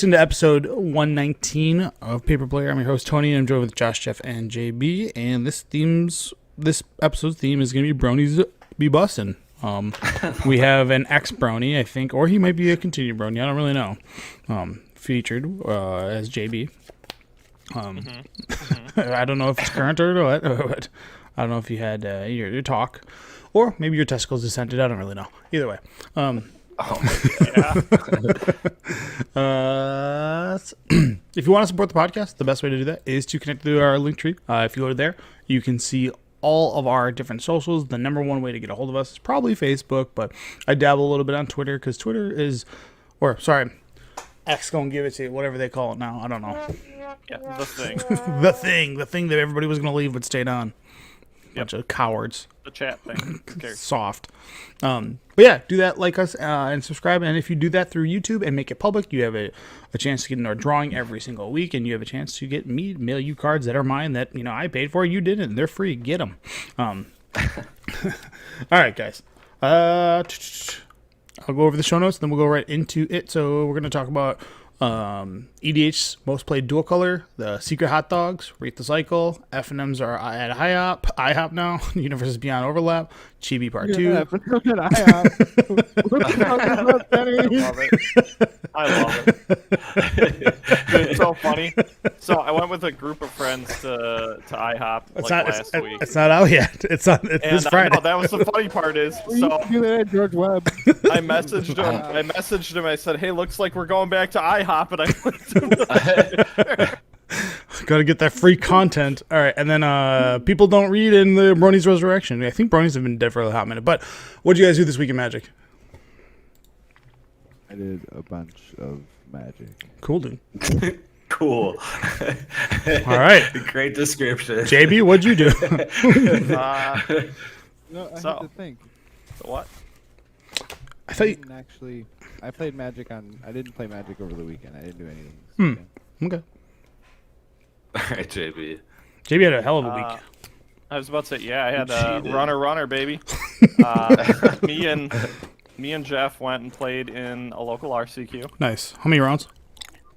listening to episode 119 of Paper Player. I'm your host, Tony, and I'm joined with Josh, Jeff, and JB. And this episode's theme is going to be Bronies Be Bussin. We have an ex-Brony, I think, or he might be a continued Brony. I don't really know. Featured as JB. I don't know if it's current or what. But I don't know if you had your talk, or maybe your testicles dissented. I don't really know. Either way. If you want to support the podcast, the best way to do that is to connect through our link tree. If you go to there, you can see all of our different socials. The number one way to get a hold of us is probably Facebook, but I dabble a little bit on Twitter because Twitter is, X gonna give it to you, whatever they call it now. I don't know. Yeah, the thing. the thing that everybody was gonna leave but stayed on. Bunch of cowards. The chat thing. Okay. Soft. But yeah, do that, like us, and subscribe. And if you do that through YouTube and make it public, you have a chance to get in our drawing every single week, and you have a chance to get me mail you cards that are mine that I paid for. You didn't. They're free. Get them. All right, guys. I'll go over the show notes, then we'll go right into it. So we're going to talk about EDH's most played dual color, the secret hot dogs, rate the cycle, F&Ms are at IHOP now, Universes Beyond Overlap, Chibi Part 2. I love it. It's so funny. So I went with a group of friends to IHOP last week. It's not out yet. It's this Friday. That was the funny part is. So George Webb. I messaged him. I said, "Hey, looks like we're going back to IHOP," and I went to Gotta get that free content. All right, and then people don't read in the Bronies Resurrection. I think Bronies have been dead for a hot minute. But what did you guys do this week in Magic? I did a bunch of Magic. Cool, dude. Cool. All right. Great description. JB, what'd you do? No, I So- have to think. what? I thought you... I played Magic I didn't play Magic over the weekend. I didn't do anything. this weekend. Okay. All right, JB. JB had a hell of a week. I was about to say, yeah, I had Cheated. runner, baby. Me and Jeff went and played in a local RCQ. Nice. How many rounds?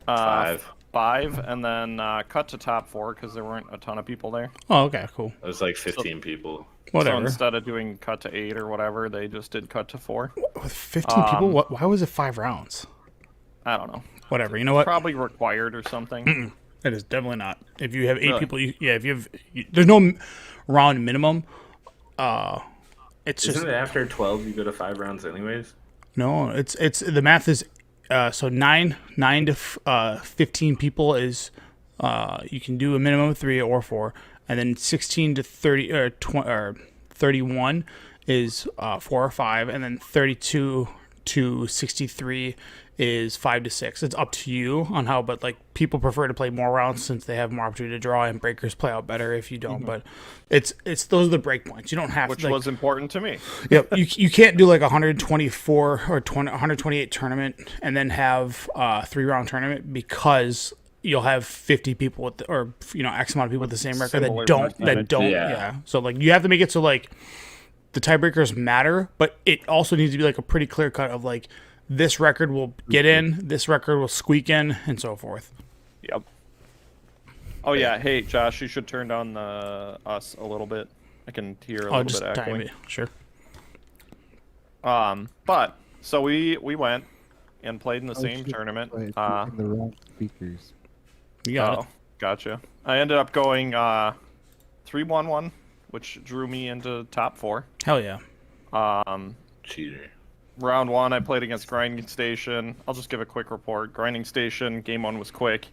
5. 5, and then cut to top 4 because there weren't a ton of people there. Oh, okay, cool. It was like 15 people. Whatever. So instead of doing cut to 8 or whatever, they just did cut to 4. With 15 people? Why was it 5 rounds? I don't know. Whatever. You know what? Probably required or something. It is definitely not. If you have 8 Really? people, if you have... there's no round minimum. It's just... Isn't it after 12 you go to 5 rounds anyways? No, it's the math is... so 9 to 15 people is... you can do a minimum of 3 or 4. And then 16 to 30 or 31 is 4 or 5, and then 32 to 63 is 5 to 6. It's up to you on how, but like people prefer to play more rounds since they have more opportunity to draw, and breakers play out better if you don't. But it's those are the break points. You don't have Which to, was important to me. Yep, you can't do like 124 or 128 tournament and then have a 3-round tournament because you'll have 50 people with X amount of people with the same record similar that don't Yeah. So like you have to make it so like the tiebreakers matter, but it also needs to be like a pretty clear cut of like this record will get in, this record will squeak in, and so forth. Yep. Oh yeah, hey Josh, you should turn down us a little bit. I can hear a little Just bit time echoing. it. Sure. But so we went and played in the same tournament. In the wrong speakers. You got it. Gotcha. I ended up going 3-1-1, which drew me into top 4. Hell yeah. Cheater. Round 1, I played against Grinding Station. I'll just give a quick report. Grinding Station, game 1 was quick.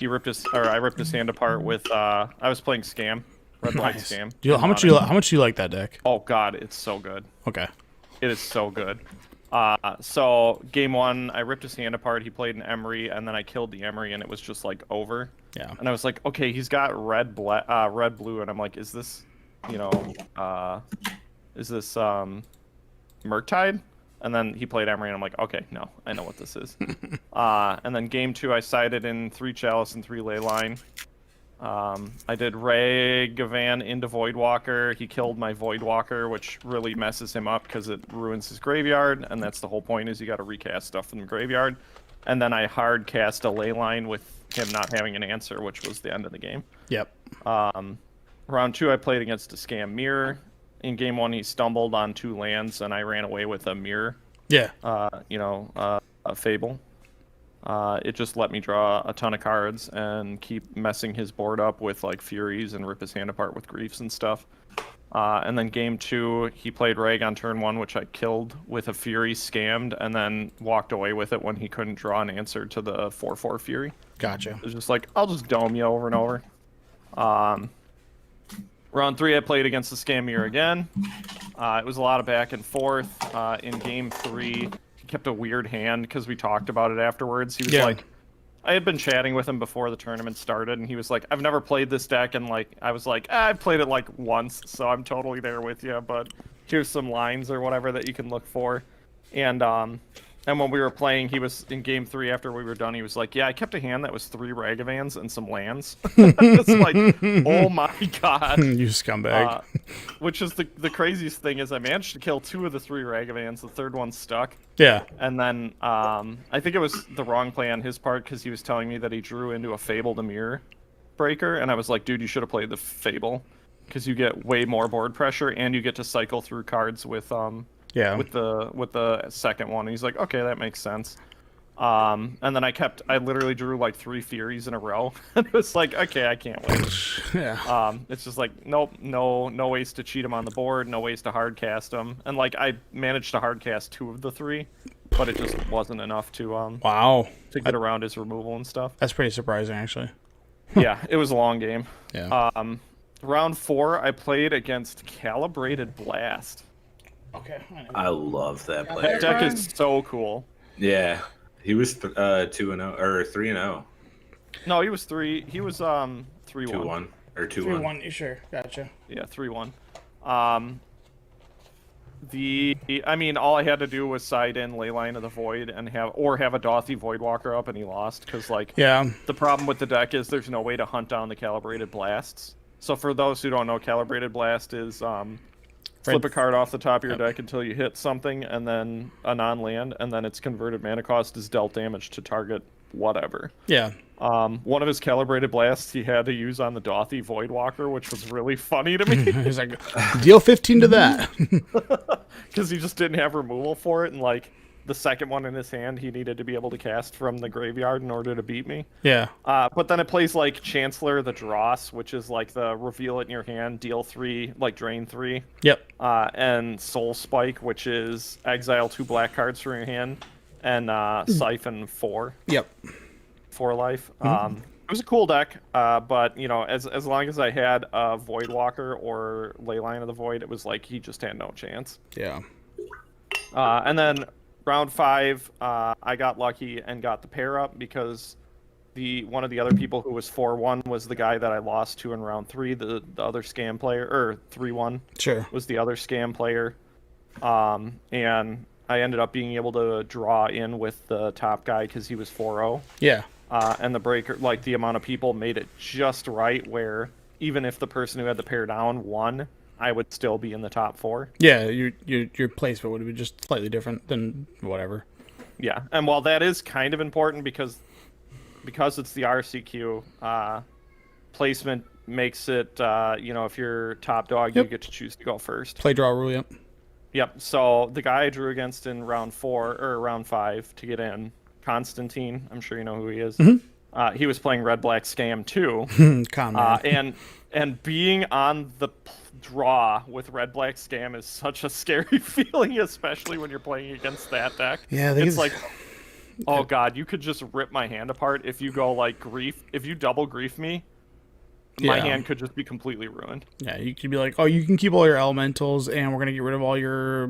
I ripped his hand apart with I was playing Scam. Red Light Nice. Scam. How much do you like that deck? Oh god, it's so good. Okay. It is so good. So game 1, I ripped his hand apart. He played an Emery, and then I killed the Emery, and it was just like over. Yeah. And I was like, okay, he's got red blue, and I'm like, is this Murktide? And then he played Emery, and I'm like, okay, no, I know what this is. And then game 2, I sided in 3 Chalice and 3 Leyline. I did Ray Gavan into Voidwalker. He killed my Voidwalker, which really messes him up because it ruins his graveyard, and that's the whole point is you got to recast stuff from the graveyard. and then I hard cast a ley line with him not having an answer, which was the end of the game. Yep. Round 2, I played against a scam mirror. In game 1, he stumbled on 2 lands, and I ran away with a mirror. Yeah. A Fable. It just let me draw a ton of cards and keep messing his board up with like Furies and rip his hand apart with Griefs and stuff. And then game 2, he played Rag on turn 1, which I killed with a Fury scammed, and then walked away with it when he couldn't draw an answer to the 4/4 Fury. Gotcha. It was just like, I'll just dome you over and over. Round 3, I played against the scam mirror again. It was a lot of back and forth. In game 3, he kept a weird hand because we talked about it afterwards. He was like, I had been chatting with him before the tournament started, and he was like, I've never played this deck, and like I was like, I've played it like once, so I'm totally there with you, but here's some lines or whatever that you can look for. And when we were playing, he was in game 3 after we were done, he was like, yeah, I kept a hand that was 3 Ragavans and some lands. It's like, oh my god. You scumbag. Which is the craziest thing is I managed to kill 2 of the 3 Ragavans, the third one stuck. Yeah. And then I think it was the wrong play on his part because he was telling me that he drew into a Fable to Mirror Breaker, and I was like, dude, you should have played the Fable because you get way more board pressure and you get to cycle through cards with with the second one. And he's like, okay, that makes sense. And then I literally drew like 3 Furies in a row. And it was like, okay, I can't win. Yeah. It's just like, nope, no ways to cheat him on the board, no ways to hard cast him. And like I managed to hard cast 2 of the 3, but it just wasn't enough to wow. to get around his removal and stuff. That's pretty surprising, actually. Yeah, it was a long game. Yeah. Round 4, I played against Calibrated Blast. Okay. I love that player. That deck is so cool. Yeah, he was 2-0 or 3-0. No, he was 3. He was 3-1. 2-1 or 2-1. 3-1. Sure. Gotcha. Yeah, 3-1. I mean, all I had to do was side in Leyline of the Void and have a Dothy Voidwalker up, and he lost because like the problem with the deck is there's no way to hunt down the Calibrated Blasts. So for those who don't know, Calibrated Blast is flip a card off the top of your deck until you hit something, and then a non-land, and then its converted mana cost is dealt damage to target whatever. Yeah. One of his Calibrated Blasts he had to use on the Dothy Voidwalker, which was really funny to me. He's like, deal 15 to that. Because he just didn't have removal for it, and like the second one in his hand he needed to be able to cast from the graveyard in order to beat me. Yeah. But then it plays like Chancellor the Dross, which is like the reveal it in your hand, deal 3, like drain 3. Yep. And Soul Spike, which is exile 2 black cards from your hand, and siphon 4. Yep. 4 life. It was a cool deck, but you know, as long as I had a Voidwalker or Leyline of the Void, it was like he just had no chance. Yeah. And then round 5, I got lucky and got the pair up because one of the other people who was 4-1 was the guy that I lost to in round 3, the other scam player, or 3-1. Sure. Was the other scam player. And I ended up being able to draw in with the top guy because he was 4-0. Yeah. And the breaker, like the amount of people made it just right where even if the person who had the pair down won, I would still be in the top 4. Yeah, your placement would have been just slightly different than whatever. Yeah, and while that is kind of important because it's the RCQ, placement makes it, if you're top dog, you get to choose to go first. Play draw rule, yep. Yep, so the guy I drew against in round 5 to get in, Constantine, I'm sure you know who he is. Mm-hmm. He was playing Red Black Scam too. And being on the draw with Red Black Scam is such a scary feeling, especially when you're playing against that deck. Yeah, it's like, oh god, you could just rip my hand apart if you go like grief. If you double grief me, my hand could just be completely ruined. Yeah, you could be like, oh, you can keep all your elementals, and we're gonna get rid of all your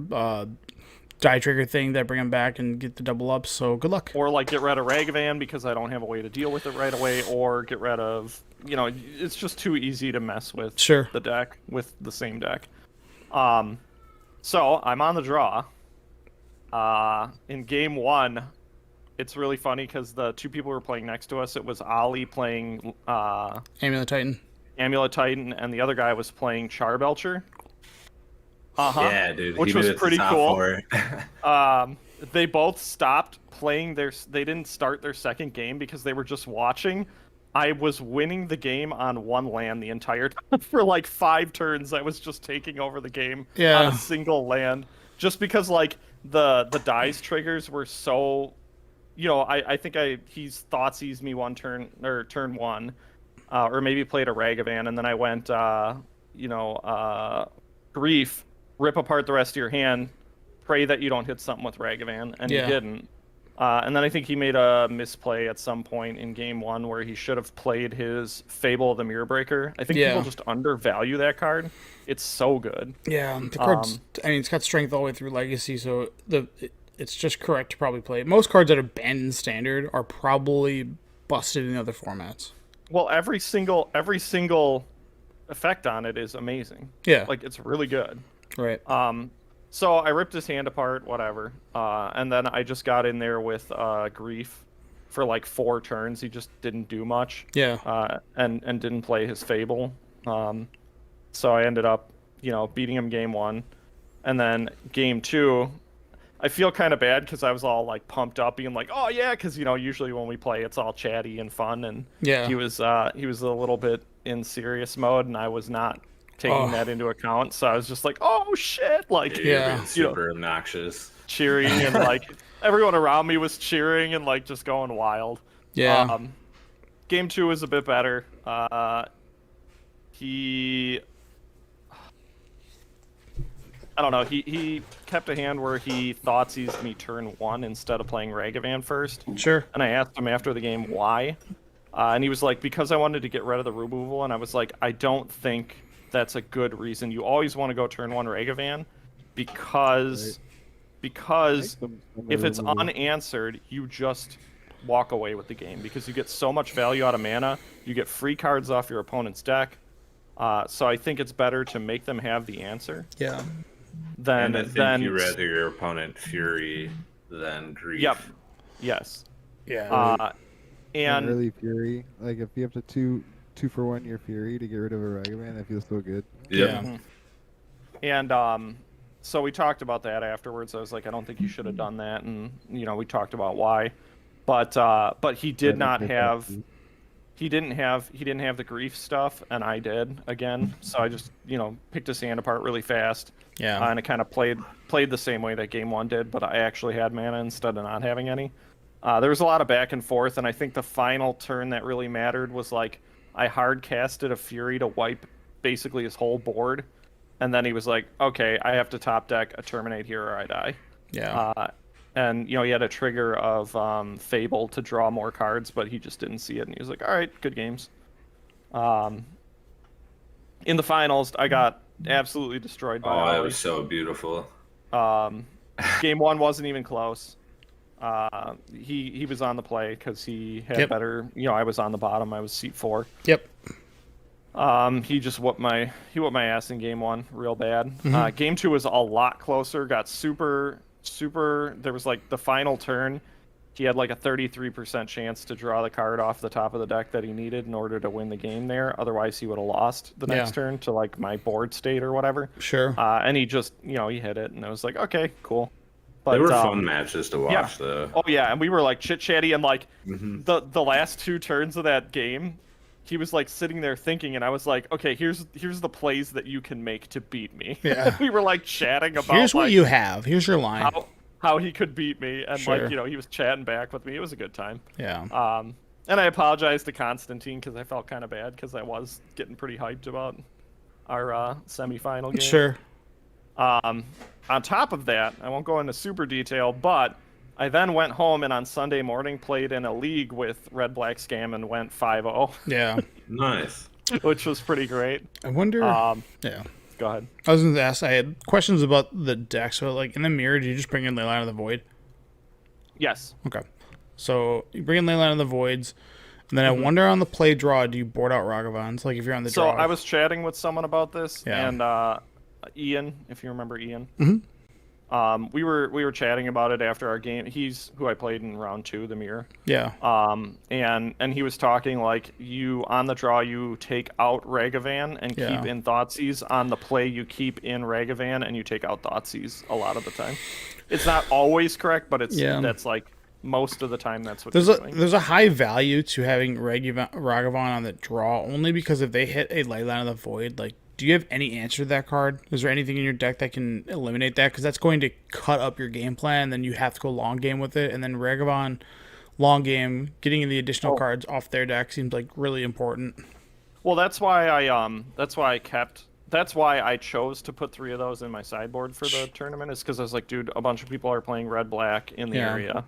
die trigger thing that bring them back and get the double ups. So good luck. Or like get rid of Ragavan because I don't have a way to deal with it right away, or get rid of, it's just too easy to mess with the deck with the same deck. So I'm on the draw. In game 1, it's really funny because the 2 people who were playing next to us, it was Ollie playing Amulet Titan, and the other guy was playing Charbelcher. Yeah, dude. Which was pretty cool. they both stopped playing they didn't start their second game because they were just watching. I was winning the game on one land the entire time for like 5 turns. I was just taking over the game on a single land just because like the dice triggers were so, I think he's thought seized me one turn or turn 1, or maybe played a Ragavan, and then I went grief, rip apart the rest of your hand, pray that you don't hit something with Ragavan, and he didn't. And then I think he made a misplay at some point in game 1 where he should have played his Fable of the Mirrorbreaker. I think people just undervalue that card. It's so good. Yeah, the card's, it's got strength all the way through Legacy, so it's just correct to probably play it. Most cards that are banned in Standard are probably busted in other formats. Well, every single effect on it is amazing. Yeah. Like, it's really good. Right. So I ripped his hand apart, whatever. And then I just got in there with Grief for like 4 turns. He just didn't do much. Yeah. And didn't play his Fable. So I ended up, beating him game 1. And then game 2, I feel kind of bad because I was all like pumped up, being like, "Oh yeah," because usually when we play, it's all chatty and fun. And he was a little bit in serious mode, and I was not taking that into account. So I was just like, "Oh shit!" Like, being super obnoxious, cheering, and like everyone around me was cheering and like just going wild. Yeah. Game 2 was a bit better. I don't know. He kept a hand where he thought seized me turn 1 instead of playing Ragavan first. Sure. And I asked him after the game why, and he was like, because I wanted to get rid of the removal. And I was like, I don't think that's a good reason. You always want to go turn 1 Ragavan because if it's unanswered, you just walk away with the game because you get so much value out of mana. You get free cards off your opponent's deck. So I think it's better to make them have the answer. Yeah. And I think you rather your opponent Fury than Grief. Yep. Yes. Yeah. And really Fury. Like if you have to two for 1 your Fury to get rid of a Ragavan, that feels so good. Yeah. And so we talked about that afterwards. I was like, I don't think you should have done that, and we talked about why. But he did not have. He didn't have the Grief stuff, and I did again. So I just picked his hand apart really fast. Yeah. And it kind of played the same way that game 1 did, but I actually had mana instead of not having any. There was a lot of back and forth, and I think the final turn that really mattered was like I hard casted a Fury to wipe basically his whole board, and then he was like, okay, I have to top deck a Terminate here or I die. Yeah. And he had a trigger of Fable to draw more cards, but he just didn't see it, and he was like, all right, good games. In the finals, I got absolutely destroyed by Oh, Ollie. it was so beautiful. Game 1 wasn't even close. He was on the play because he had better. I was on the bottom. I was seat 4. Yep. He just whooped my ass in game 1 real bad. Mm-hmm. Game 2 was a lot closer. Got super. There was like the final turn. He had like a 33% chance to draw the card off the top of the deck that he needed in order to win the game there. Otherwise, he would have lost the next turn to like my board state or whatever. Sure. And he just, he hit it, and I was like, okay, cool. But they were fun matches to watch, though. Oh yeah, and we were like chit chatty, and like the last 2 turns of that game, he was like sitting there thinking, and I was like, okay, here's the plays that you can make to beat me. Yeah. We were like chatting about Here's what like, you have. Here's your line. How he could beat me, and Sure. like he was chatting back with me. It was a good time. Yeah. And I apologized to Constantine because I felt kind of bad because I was getting pretty hyped about our semifinal game. Sure. On top of that, I won't go into super detail, but I then went home and on Sunday morning played in a league with Red Black Scam and went 5-0. Yeah. Nice. Which was pretty great. I wonder. Yeah. Go ahead. I was going to ask. I had questions about the deck. So, like in the mirror, did you just bring in Leyline of the Void? Yes. Okay. So you bring in Leyline of the Voids, and then I wonder on the play draw, do you board out Ragavans? Like if you're on the So draw. I was chatting with someone about this, Yeah. and Ian, if you remember Ian. We were chatting about it after our game. He's who I played in round 2, the mirror. Yeah. And he was talking like you on the draw you take out Ragavan and Yeah. keep in Thoughtseize. On the play you keep in Ragavan and you take out Thoughtseize a lot of the time. It's not always correct, but that's like most of the time that's what you're doing. There's a high value to having Ragavan on the draw only because if they hit a Leyline of the Void, like, do you have any answer to that card? Is there anything in your deck that can eliminate that? Because that's going to cut up your game plan. Then you have to go long game with it, and then Ragavan long game getting the additional cards off their deck seems like really important. Well, that's why I chose to put 3 of those in my sideboard for the tournament. Is because I was like, dude, a bunch of people are playing red black in the area.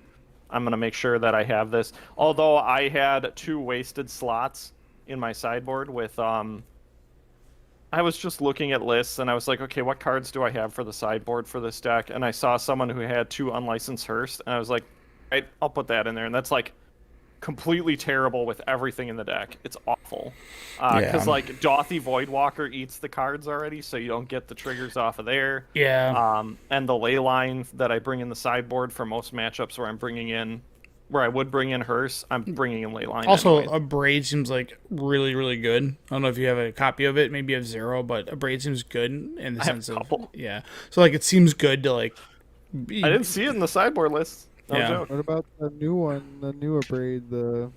I'm gonna make sure that I have this. Although I had 2 wasted slots in my sideboard with I was just looking at lists and I was like, okay, what cards do I have for the sideboard for this deck? And I saw someone who had 2 unlicensed Hearst, and I was like, right, I'll put that in there. And that's like completely terrible with everything in the deck. It's awful. Because like Dothy Voidwalker eats the cards already, so you don't get the triggers off of there. Yeah. And the Leyline that I bring in the sideboard for most matchups where I would bring in Hearst, I'm bringing in Leyline. Also, anyway. a Braid seems like really, really good. I don't know if you have a copy of it. Maybe you have 0, but a Braid seems good in the sense of yeah. So like it seems good to like. I didn't see it in the sideboard list. No joke. What about the new one, the newer Braid, the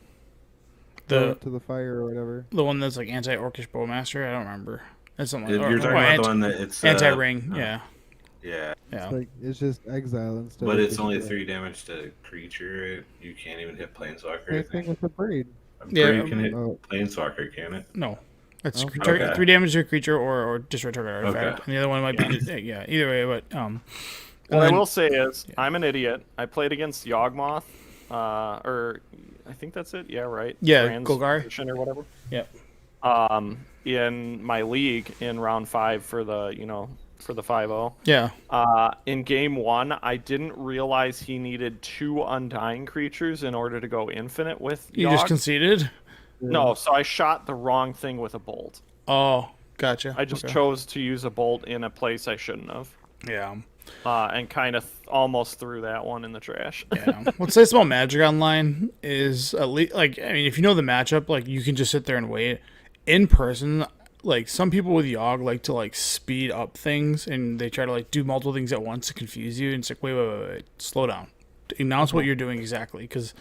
to the fire or whatever? The one that's like anti-Orcish Bowmaster. I don't remember. That's something. You're talking about the one that it's anti-ring. Yeah. Yeah. It's just exile instead. But it's only 3 damage to creature. You can't even hit Planeswalker. Same thing with the Braid. A Braid can hit Planeswalker, can it? No. It's Okay. 3 damage to a creature or destroy target artifact. And the other one might be either way, but What I will say is, I'm an idiot. I played against Yawgmoth, or I think that's it. Yeah, right. Yeah, Golgar or whatever. Yep. In my league in round 5 for the for the 5-0. Yeah. In game 1, I didn't realize he needed 2 undying creatures in order to go infinite with You Yawg. just conceded? No, so I shot the wrong thing with a bolt. Oh, gotcha. I just chose to use a bolt in a place I shouldn't have. Yeah. And kind of almost threw that one in the trash. Yeah. What's nice about Magic Online is at least, like, I mean, if you know the matchup, like, you can just sit there and wait. In person, like, some people with Yawg like to, like, speed up things, and they try to, like, do multiple things at once to confuse you. And it's like, wait. Slow down. Announce what you're doing exactly, because,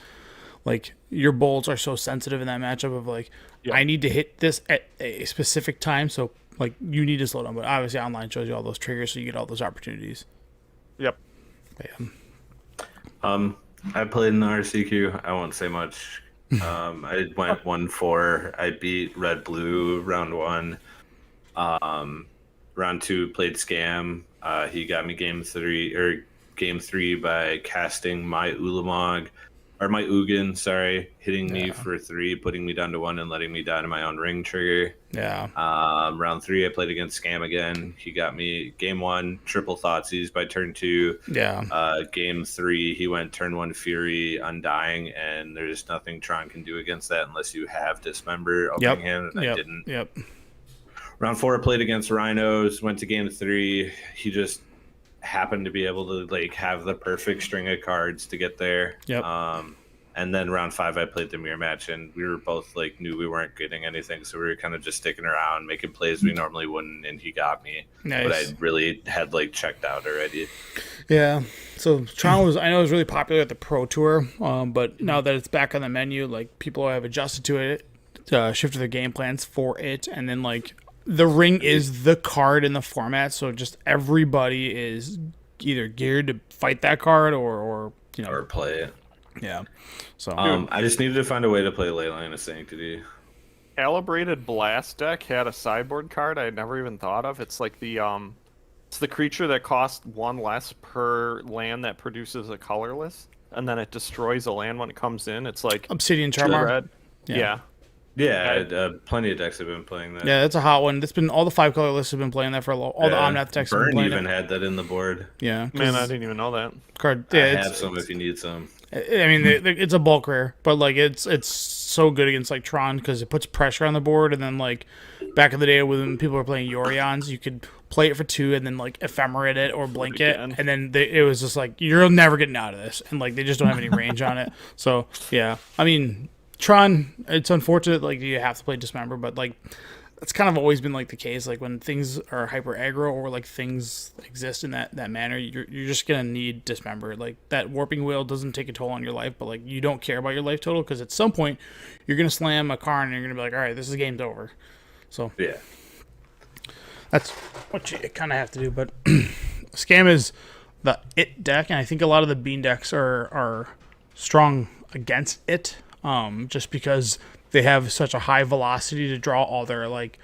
like, your bolts are so sensitive in that matchup of, like, I need to hit this at a specific time, so, like, you need to slow down. But obviously, online shows you all those triggers, so you get all those opportunities. Yep. Yeah. I played in the RCQ. I won't say much. I went 1-4. I beat Red Blue round 1. Round 2 played Scam. He got me game 3 by casting my Ulamog, or my Ugin, sorry, hitting me for 3, putting me down to 1, and letting me die to my own ring trigger. Yeah. Round 3, I played against Scam again. He got me game 1, triple Thoughtseize by turn 2. Yeah. Game 3, he went turn 1 Fury, Undying, and there's nothing Tron can do against that unless you have Dismember opening hand, and I didn't. Yep. Round 4, I played against Rhinos, went to game 3. He just happened to be able to, like, have the perfect string of cards to get there. Yep. And then round 5, I played the mirror match, and we were both, like, knew we weren't getting anything, so we were kind of just sticking around, making plays we normally wouldn't, and he got me. Nice. But I really had, like, checked out already. Yeah. So Toronto I know, was really popular at the Pro Tour, but now that it's back on the menu, like, people have adjusted to it, shifted their game plans for it, and then, like, the ring is the card in the format, so just everybody is either geared to fight that card or play it. Yeah. So I just needed to find a way to play Leyline of Sanctity. Calibrated Blast deck had a sideboard card I had never even thought of. It's like it's the creature that costs 1 less per land that produces a colorless, and then it destroys a land when it comes in. It's like Obsidian Charmer. Red. Yeah. Yeah, plenty of decks have been playing that. Yeah, that's a hot one. That's been all the 5 color lists have been playing that for all the Omnath decks have been Burn playing even it. had that in the board. Yeah. Man, I didn't even know that. Card. I Yeah, have some if you need some. I mean, it's a bulk rare, but, like, it's so good against, like, Tron because it puts pressure on the board, and then, like, back in the day when people were playing Yorions, you could play it for 2 and then like ephemerate it or blink it, again. and then it was just like you're never getting out of this, and like they just don't have any range on it. So yeah, I mean Tron, it's unfortunate like you have to play Dismember, but like that's kind of always been like the case. Like when things are hyper aggro or like things exist in that manner, you're just gonna need Dismember. Like that warping wheel doesn't take a toll on your life, but like you don't care about your life total because at some point you're gonna slam a car and you're gonna be like, all right, this is game's over. So Yeah. that's what you kind of have to do. But Scam is the it deck, and I think a lot of the Bean decks are strong against it, just because they have such a high velocity to draw all their like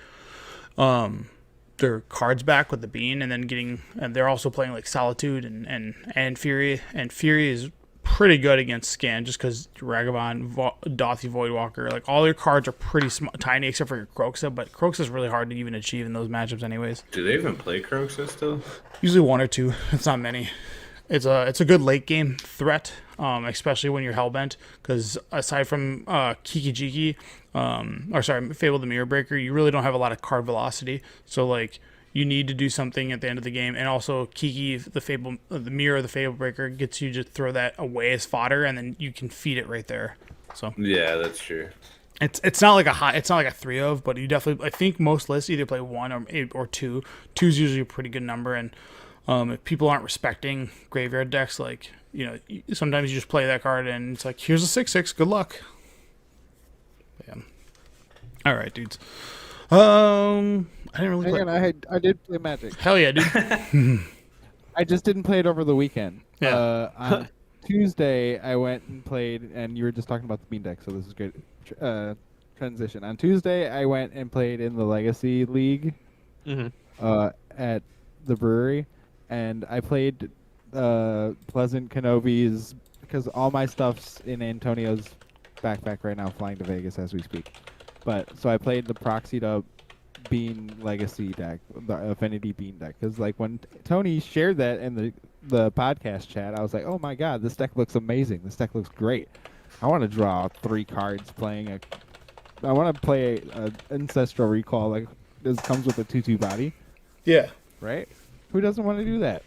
their cards back with the Bean, and then and they're also playing like Solitude and Fury, and Fury is pretty good against Scan just because Ragavan, Dothy, Voidwalker, like all your cards are pretty tiny except for your Croxa, but Croxa is really hard to even achieve in those matchups anyways. Do they even play Croxa still? Usually 1 or 2. It's not many. It's a good late game threat, especially when you're Hellbent, because aside from Kiki Jiki, Fable the Mirror Breaker, you really don't have a lot of card velocity. So like you need to do something at the end of the game, and also Kiki the Mirror of the Fable Breaker gets you to throw that away as fodder, and then you can feed it right there. So Yeah, that's true. it's not like it's not like a 3 of, but you definitely, I think most lists either play 1 or 2. 2 is usually a pretty good number, and if people aren't respecting graveyard decks, like, you know, sometimes you just play that card and it's like, here's a 6/6, good luck. Yeah. All right, dudes. I didn't really Hang play. on, I did play Magic. Hell yeah, dude. I just didn't play it over the weekend. Yeah. On Tuesday, I went and played, and you were just talking about the Bean deck, so this is good transition. On Tuesday, I went and played in the Legacy League at the brewery, and I played Pleasant Kenobi's, because all my stuff's in Antonio's backpack right now, flying to Vegas as we speak. But so I played the proxied up Bean Legacy deck, the Affinity Bean deck, because like when Tony shared that in the podcast chat, I was like, oh my god, this deck looks amazing. This deck looks great. I want to draw 3 cards playing I want to play a Ancestral Recall, like this comes with a 2/2 body, Yeah. right? Who doesn't want to do that?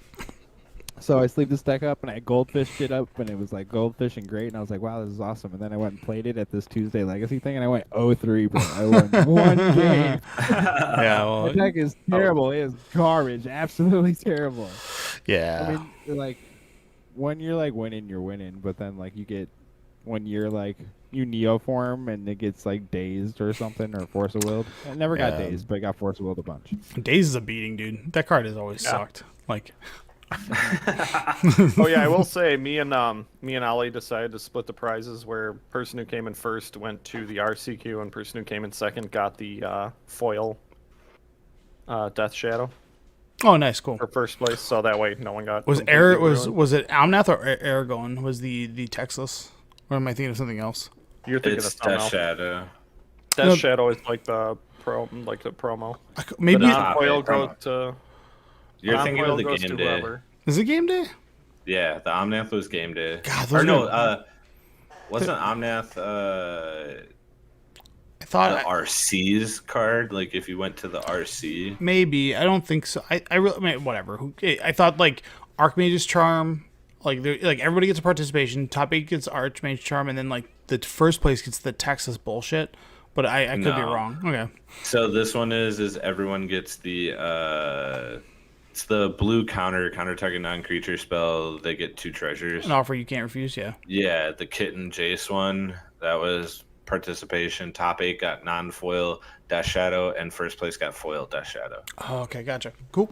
So I sleeved this deck up and I goldfished it up, and it was like goldfish and great, and I was like, wow, this is awesome. And then I went and played it at this Tuesday Legacy thing, and I went 0-3, bro. I won 1 game. Yeah. Well, The deck is terrible. It is garbage. Absolutely terrible. yeah. I mean, like, when you're like winning, you're winning, but then like when you're like you Neoform and it gets like dazed or something, or Force of Willed. I never got Yeah. dazed, but I got Force of Willed a bunch. Daze is a beating, dude. That card has always sucked. Like, Oh yeah, I will say me and Ollie decided to split the prizes, where person who came in first went to the RCQ and person who came in second got the foil Death Shadow oh, nice, cool. for first place. So that way no one got Was completely ruined. was it Amnath or Aragon was the Texas? Or am I thinking of something else? You're thinking It's of something Death else. Shadow. Death No. Shadow is like the promo. Maybe The not- non-foil promo. goes to You're thinking of non-foil the goes game to day. whoever. is it game day? Yeah, the Omnath was game day. God, or those no, are- wasn't Omnath I thought the RC's card? Like if you went to the RC. maybe. I don't think so. I really, I mean, whatever. I thought like Archmage's Charm, like everybody gets a participation. Top 8 gets Archmage Charm, and then like the first place gets the Texas bullshit. But I could be No. wrong. Okay. So this one is everyone gets the it's the blue counter target non-creature spell. They get 2 treasures. An offer you can't refuse. Yeah. Yeah, the Kitten Jace one, that was participation. Top 8 got non-foil Death Shadow, and first place got foil Death Shadow. Oh, okay. Gotcha. Cool.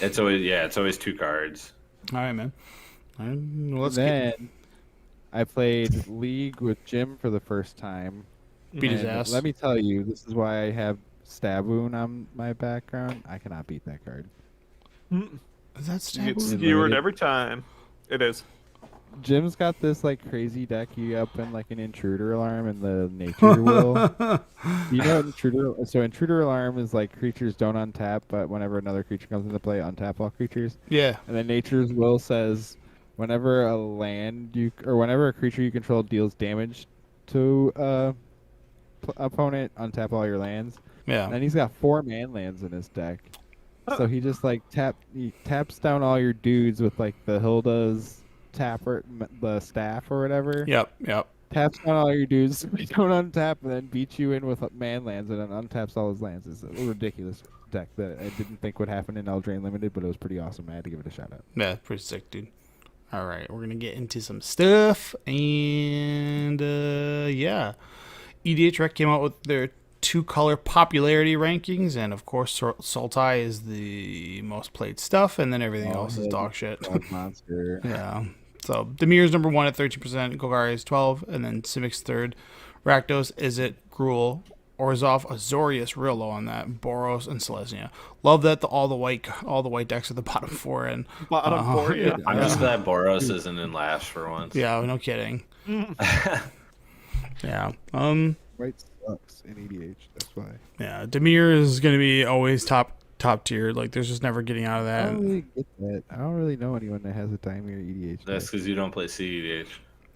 It's always 2 cards. All right, man. All right, well, let's Then get I played League with Jim for the first time. beat his And ass. Let me tell you, this is why I have Stab Wound on my background. I cannot beat that card. Is that You stab get wound? skewered limited. every time. It is. Jim's got this like crazy deck. You up in like an Intruder Alarm and the Nature Will. You know Intruder Alarm is like creatures don't untap, but whenever another creature comes into play, untap all creatures. Yeah. And then Nature's Will says whenever whenever a creature you control deals damage to opponent, untap all your lands. Yeah. And he's got 4 man lands in his deck. So he just like taps down all your dudes with like the Hilda's the staff or whatever. Yep. Taps down all your dudes, don't untap, and then beats you in with man lands, and then untaps all his lands. It's a ridiculous deck that I didn't think would happen in Eldraine Limited, but it was pretty awesome. I had to give it a shout out. Yeah, pretty sick, dude. All right, we're gonna get into some stuff, and yeah, EDH Rec came out with their 2-color popularity rankings, and of course, Sultai is the most played stuff, and then everything else is dog shit. Monster. Yeah. So Demir's number 1 at 13%, Golgari is 12, and then Simic's third. Rakdos, Izzet, Gruul, Orzhov, Azorius real low on that, Boros, and Selesnya. Love that all the white decks are the bottom 4 and Bottom 4, yeah. I'm just glad Boros isn't in last for once. Yeah, no kidding. Yeah. White sucks in EDH. That's why. Yeah, Dimir is gonna be always top tier. Like, there's just never getting out of I that. don't really get that. I don't really know anyone that has a Dimir EDH. That's because you don't play CEDH.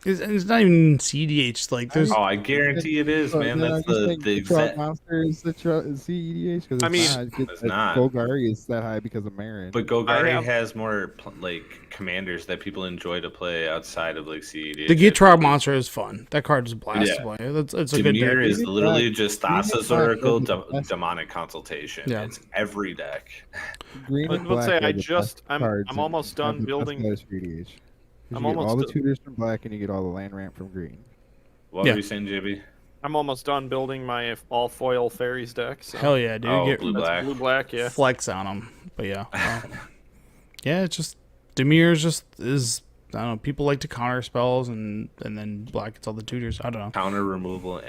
It's not even CDH. Like, there's Oh, I guarantee it is, man. That's the exact. monster is the CEDH. I mean, it's not. Golgari is that high because of Marin. But Golgari has more like commanders that people enjoy to play outside of like CEDH. the Gitrog monster is fun. That card is a blast to Yeah. play. It's a good deck. Dimir is literally just Thassa's Oracle, That's- Demonic Consultation. Yeah. It's every deck. Green and Let's say black I are the just- best I'm cards almost and done have the best building- colors for EDH. 'Cause I'm you get all the almost tutors from black and you get all the land ramp from green. What Yeah. were you saying, JB? I'm almost done building my all foil fairies deck. So Hell yeah, dude. Oh, Get blue that's black. blue black, yeah. flex on them. But yeah. Yeah, it's just Demir's just is, I don't know, people like to counter spells and then black gets all the tutors. I don't know. Counter removal,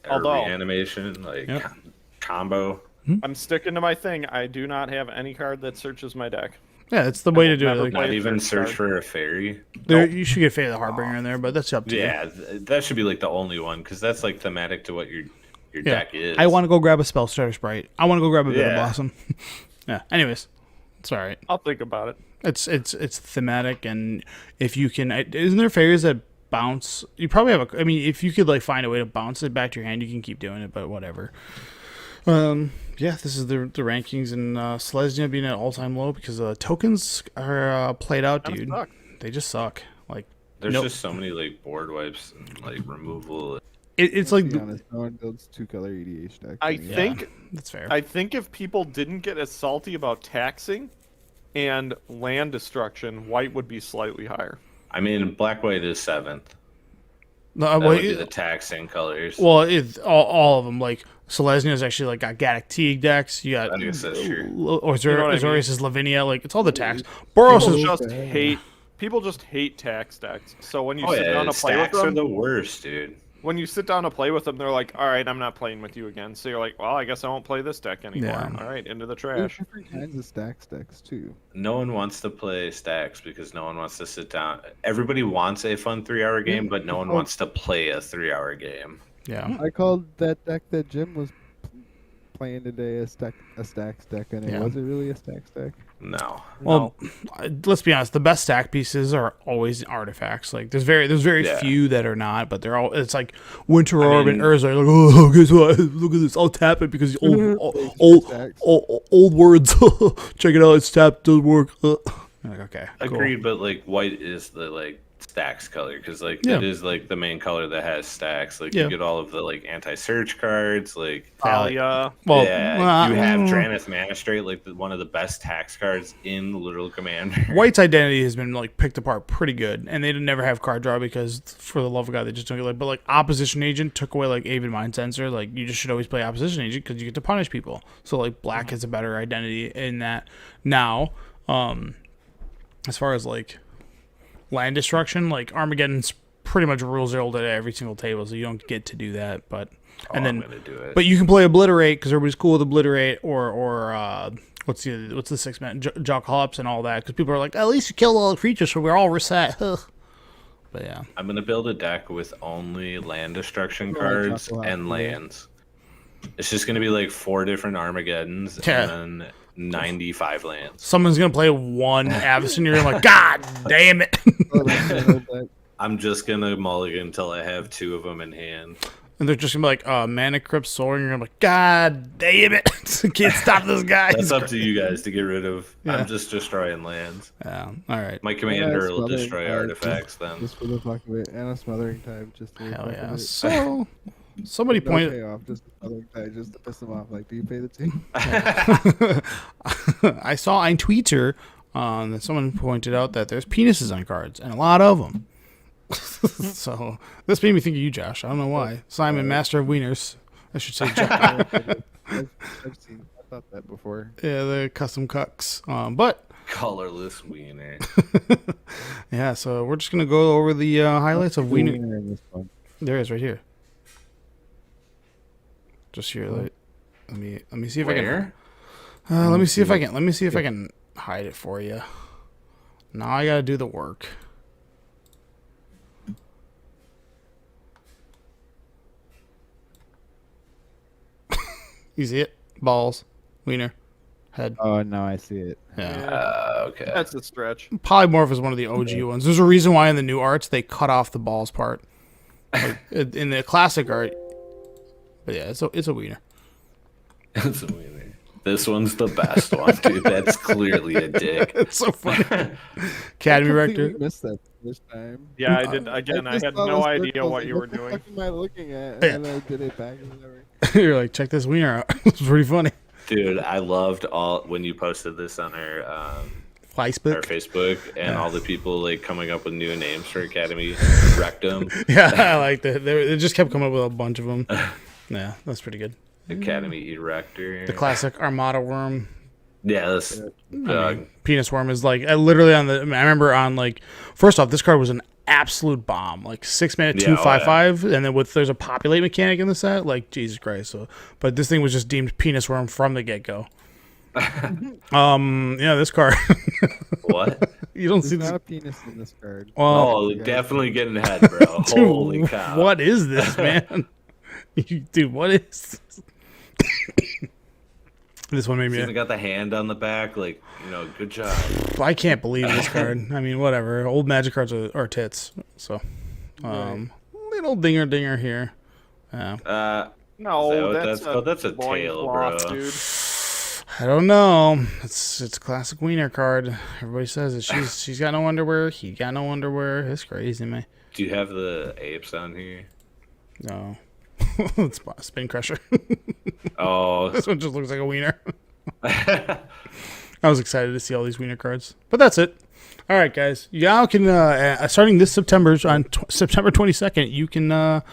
Although- reanimation, like Yep. combo. I'm sticking to my thing. I do not have any card that searches my deck. Yeah, it's the way to do it. Never Like, played Not even first search card. for a fairy. you should get Fate of the Harbinger in there, but that's up to you. Yeah, that should be like the only one because that's like thematic to what your Yeah. deck is. I want to go grab a spell starter sprite. I want to go grab a bit of Yeah. blossom. Yeah. Anyways, it's all right. I'll think about it. It's thematic, and if you can, isn't there fairies that bounce? You probably have a. I mean, if you could like find a way to bounce it back to your hand, you can keep doing it. But whatever. Yeah, this is the rankings, and Selesnya being at all-time low because tokens are played out, Kinda dude. suck. They just suck. Like, There's nope. just so many like board wipes and like removal. It's To like be honest, no one builds 2-color EDH decks. I anymore. think that's fair. I think if people didn't get as salty about taxing and land destruction, white would be slightly higher. I mean, black white is 7th. No, That well, would be the taxing colors. all of them. Like, Selesnya is actually like got Gaddock Teague decks. You got I guess that's true. Azorius You know what I mean? is Lavinia. Like, it's all the tax. Boros People is just hate tax decks. So when you Oh sit yeah, down to play with stacks are them, the worst, dude. when you sit down to play with them, they're like, "All right, I'm not playing with you again." So you're like, "Well, I guess I won't play this deck anymore." Yeah. All right, into the There's trash. different kinds of stacks decks too. No one wants to play stacks because no one wants to sit down. Everybody wants a fun 3-hour game, but no one wants to play a 3-hour game. yeah. I called that deck that Jim was playing today a stacks deck, and it Yeah. wasn't really a stacks deck. No. Well, let's be honest. The best stack pieces are always artifacts. Like, there's very Yeah. few that are not, but they're all. It's like Winter Orb and mean- Urza. Like, oh, guess what? Look at this. I'll tap it because Stacks. old words. Check it out. It's tapped. Doesn't work. I'm like, okay, cool. Agreed, but like white is the like stacks color because like Yeah. it is like the main color that has stacks. Like Yeah. you get all of the like anti-search cards. Like Talia. Well, yeah, you have mm, Drannith Manistrate, like one of the best tax cards in Literal Commander. White's identity has been like picked apart pretty good, and they never have card draw because, for the love of God, they just don't get like. But like Opposition Agent took away like Avid Mind Sensor. Like, you just should always play Opposition Agent because you get to punish people. So like Black has a better identity in that now. As far as like land destruction, like Armageddon's pretty much rule 0 to every single table, so you don't get to do that. But I'm gonna do it. but you can play Obliterate because everybody's cool with Obliterate or what's the 6-man Jawclops and all that, because people are like, at least you killed all the creatures, so we're all reset. But yeah, I'm gonna build a deck with only land destruction Right, cards Jawclops, and yeah. lands. It's just gonna be like 4 different Armageddons Yeah. and then 95 lands. someone's gonna play one Avacyn, you're like, God damn it. Oh, that's a little bit- I'm just gonna mulligan until I have 2 of them in hand. And they're just gonna be like, Mana Crypt Soaring. And you're like, God damn it! Can't stop this guy. That's up to you guys to get rid of. Yeah. I'm just destroying lands. All right. My commander Yeah, will smothering destroy type, artifacts then. Just for the fuck of it, and a smothering type just for the Hell fuck yeah. of it. So somebody No pointed. payoff, just a smothering type, just to piss them off. Like, do you pay the team? I saw on Twitter that someone pointed out that there's penises on cards and a lot of them. So this made me think of you, Josh. I don't know why. Simon, Master of Wieners. I should say Josh. I've I thought that before. Yeah, the custom cucks. But Colorless wiener. yeah, so we're just gonna go over the highlights of Wiener. In this one. There it is, right here. Just here. Let me see if I Where? can. Let me see if I can hide it for you. Now I gotta do the work. You see it? Balls, wiener, head. Oh, now I see it. Yeah. Okay. That's a stretch. Polymorph is one of the OG ones. There's a reason why in the new arts they cut off the balls part. Like, in the classic art. But yeah, it's a wiener. It's a wiener. This one's the best one, dude. That's clearly a dick. It's so funny. Academy I Rector. completely missed that this time. Yeah, I did. Again, I just had saw no the idea circles, what like, you were what the doing. fuck am I looking at? Yeah. And then I did it back and whatever. You're like, check this wiener out. It's pretty funny. Dude, I loved all when you posted this on our Facebook. Facebook and all the people like coming up with new names for Academy Rectum, Yeah, I like that. They just kept coming up with a bunch of them. Yeah, that's pretty good. Academy Erector. The classic Armada worm. Yeah, that's Penis worm is like literally on the. I remember on like first off, this card was an absolute bomb. Like 6 mana, 2/5/5, and then there's a populate mechanic in the set. Like Jesus Christ. So, but this thing was just deemed penis worm from the get go. Yeah, this card. what? You don't There's see not this. a penis in this card. Well, Oh, definitely getting ahead, bro. Holy cow. what is this, man? Dude, what is this? This one made He's me. even got the hand on the back, like, good job. I can't believe this card. I mean, whatever. Old Magic cards are tits. So, little dinger here. No, That's a tail, bro. loincloth, dude. I don't know. It's a classic wiener card. Everybody says it. She's got no underwear. He got no underwear. It's crazy, man. Do you have the apes on here? No. It's Spin Crusher. Oh, This one just looks like a wiener. I was excited to see all these wiener cards. But that's it. All right, guys. Y'all can, starting this September, on September 22nd, you can have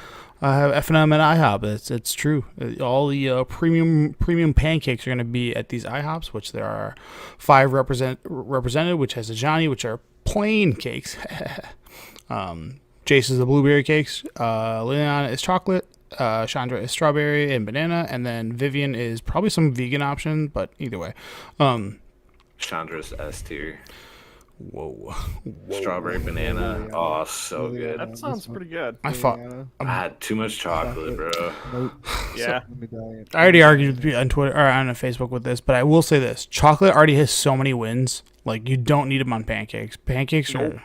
F&M at IHOP. It's true. All the premium pancakes are going to be at these IHOPs, which there are 5 represented, which has a Johnny, which are plain cakes. Jace is the blueberry cakes. Liliana is chocolate. Chandra is strawberry and banana, and then Vivian is probably some vegan option, but either way. Chandra's S tier. Whoa. Strawberry banana. Oh, so good. That sounds pretty good. I fought. Too much chocolate, bro. Nope. Yeah. I already argued with you on Twitter or on Facebook with this, but I will say this: chocolate already has so many wins. Like you don't need them on pancakes. Pancakes are.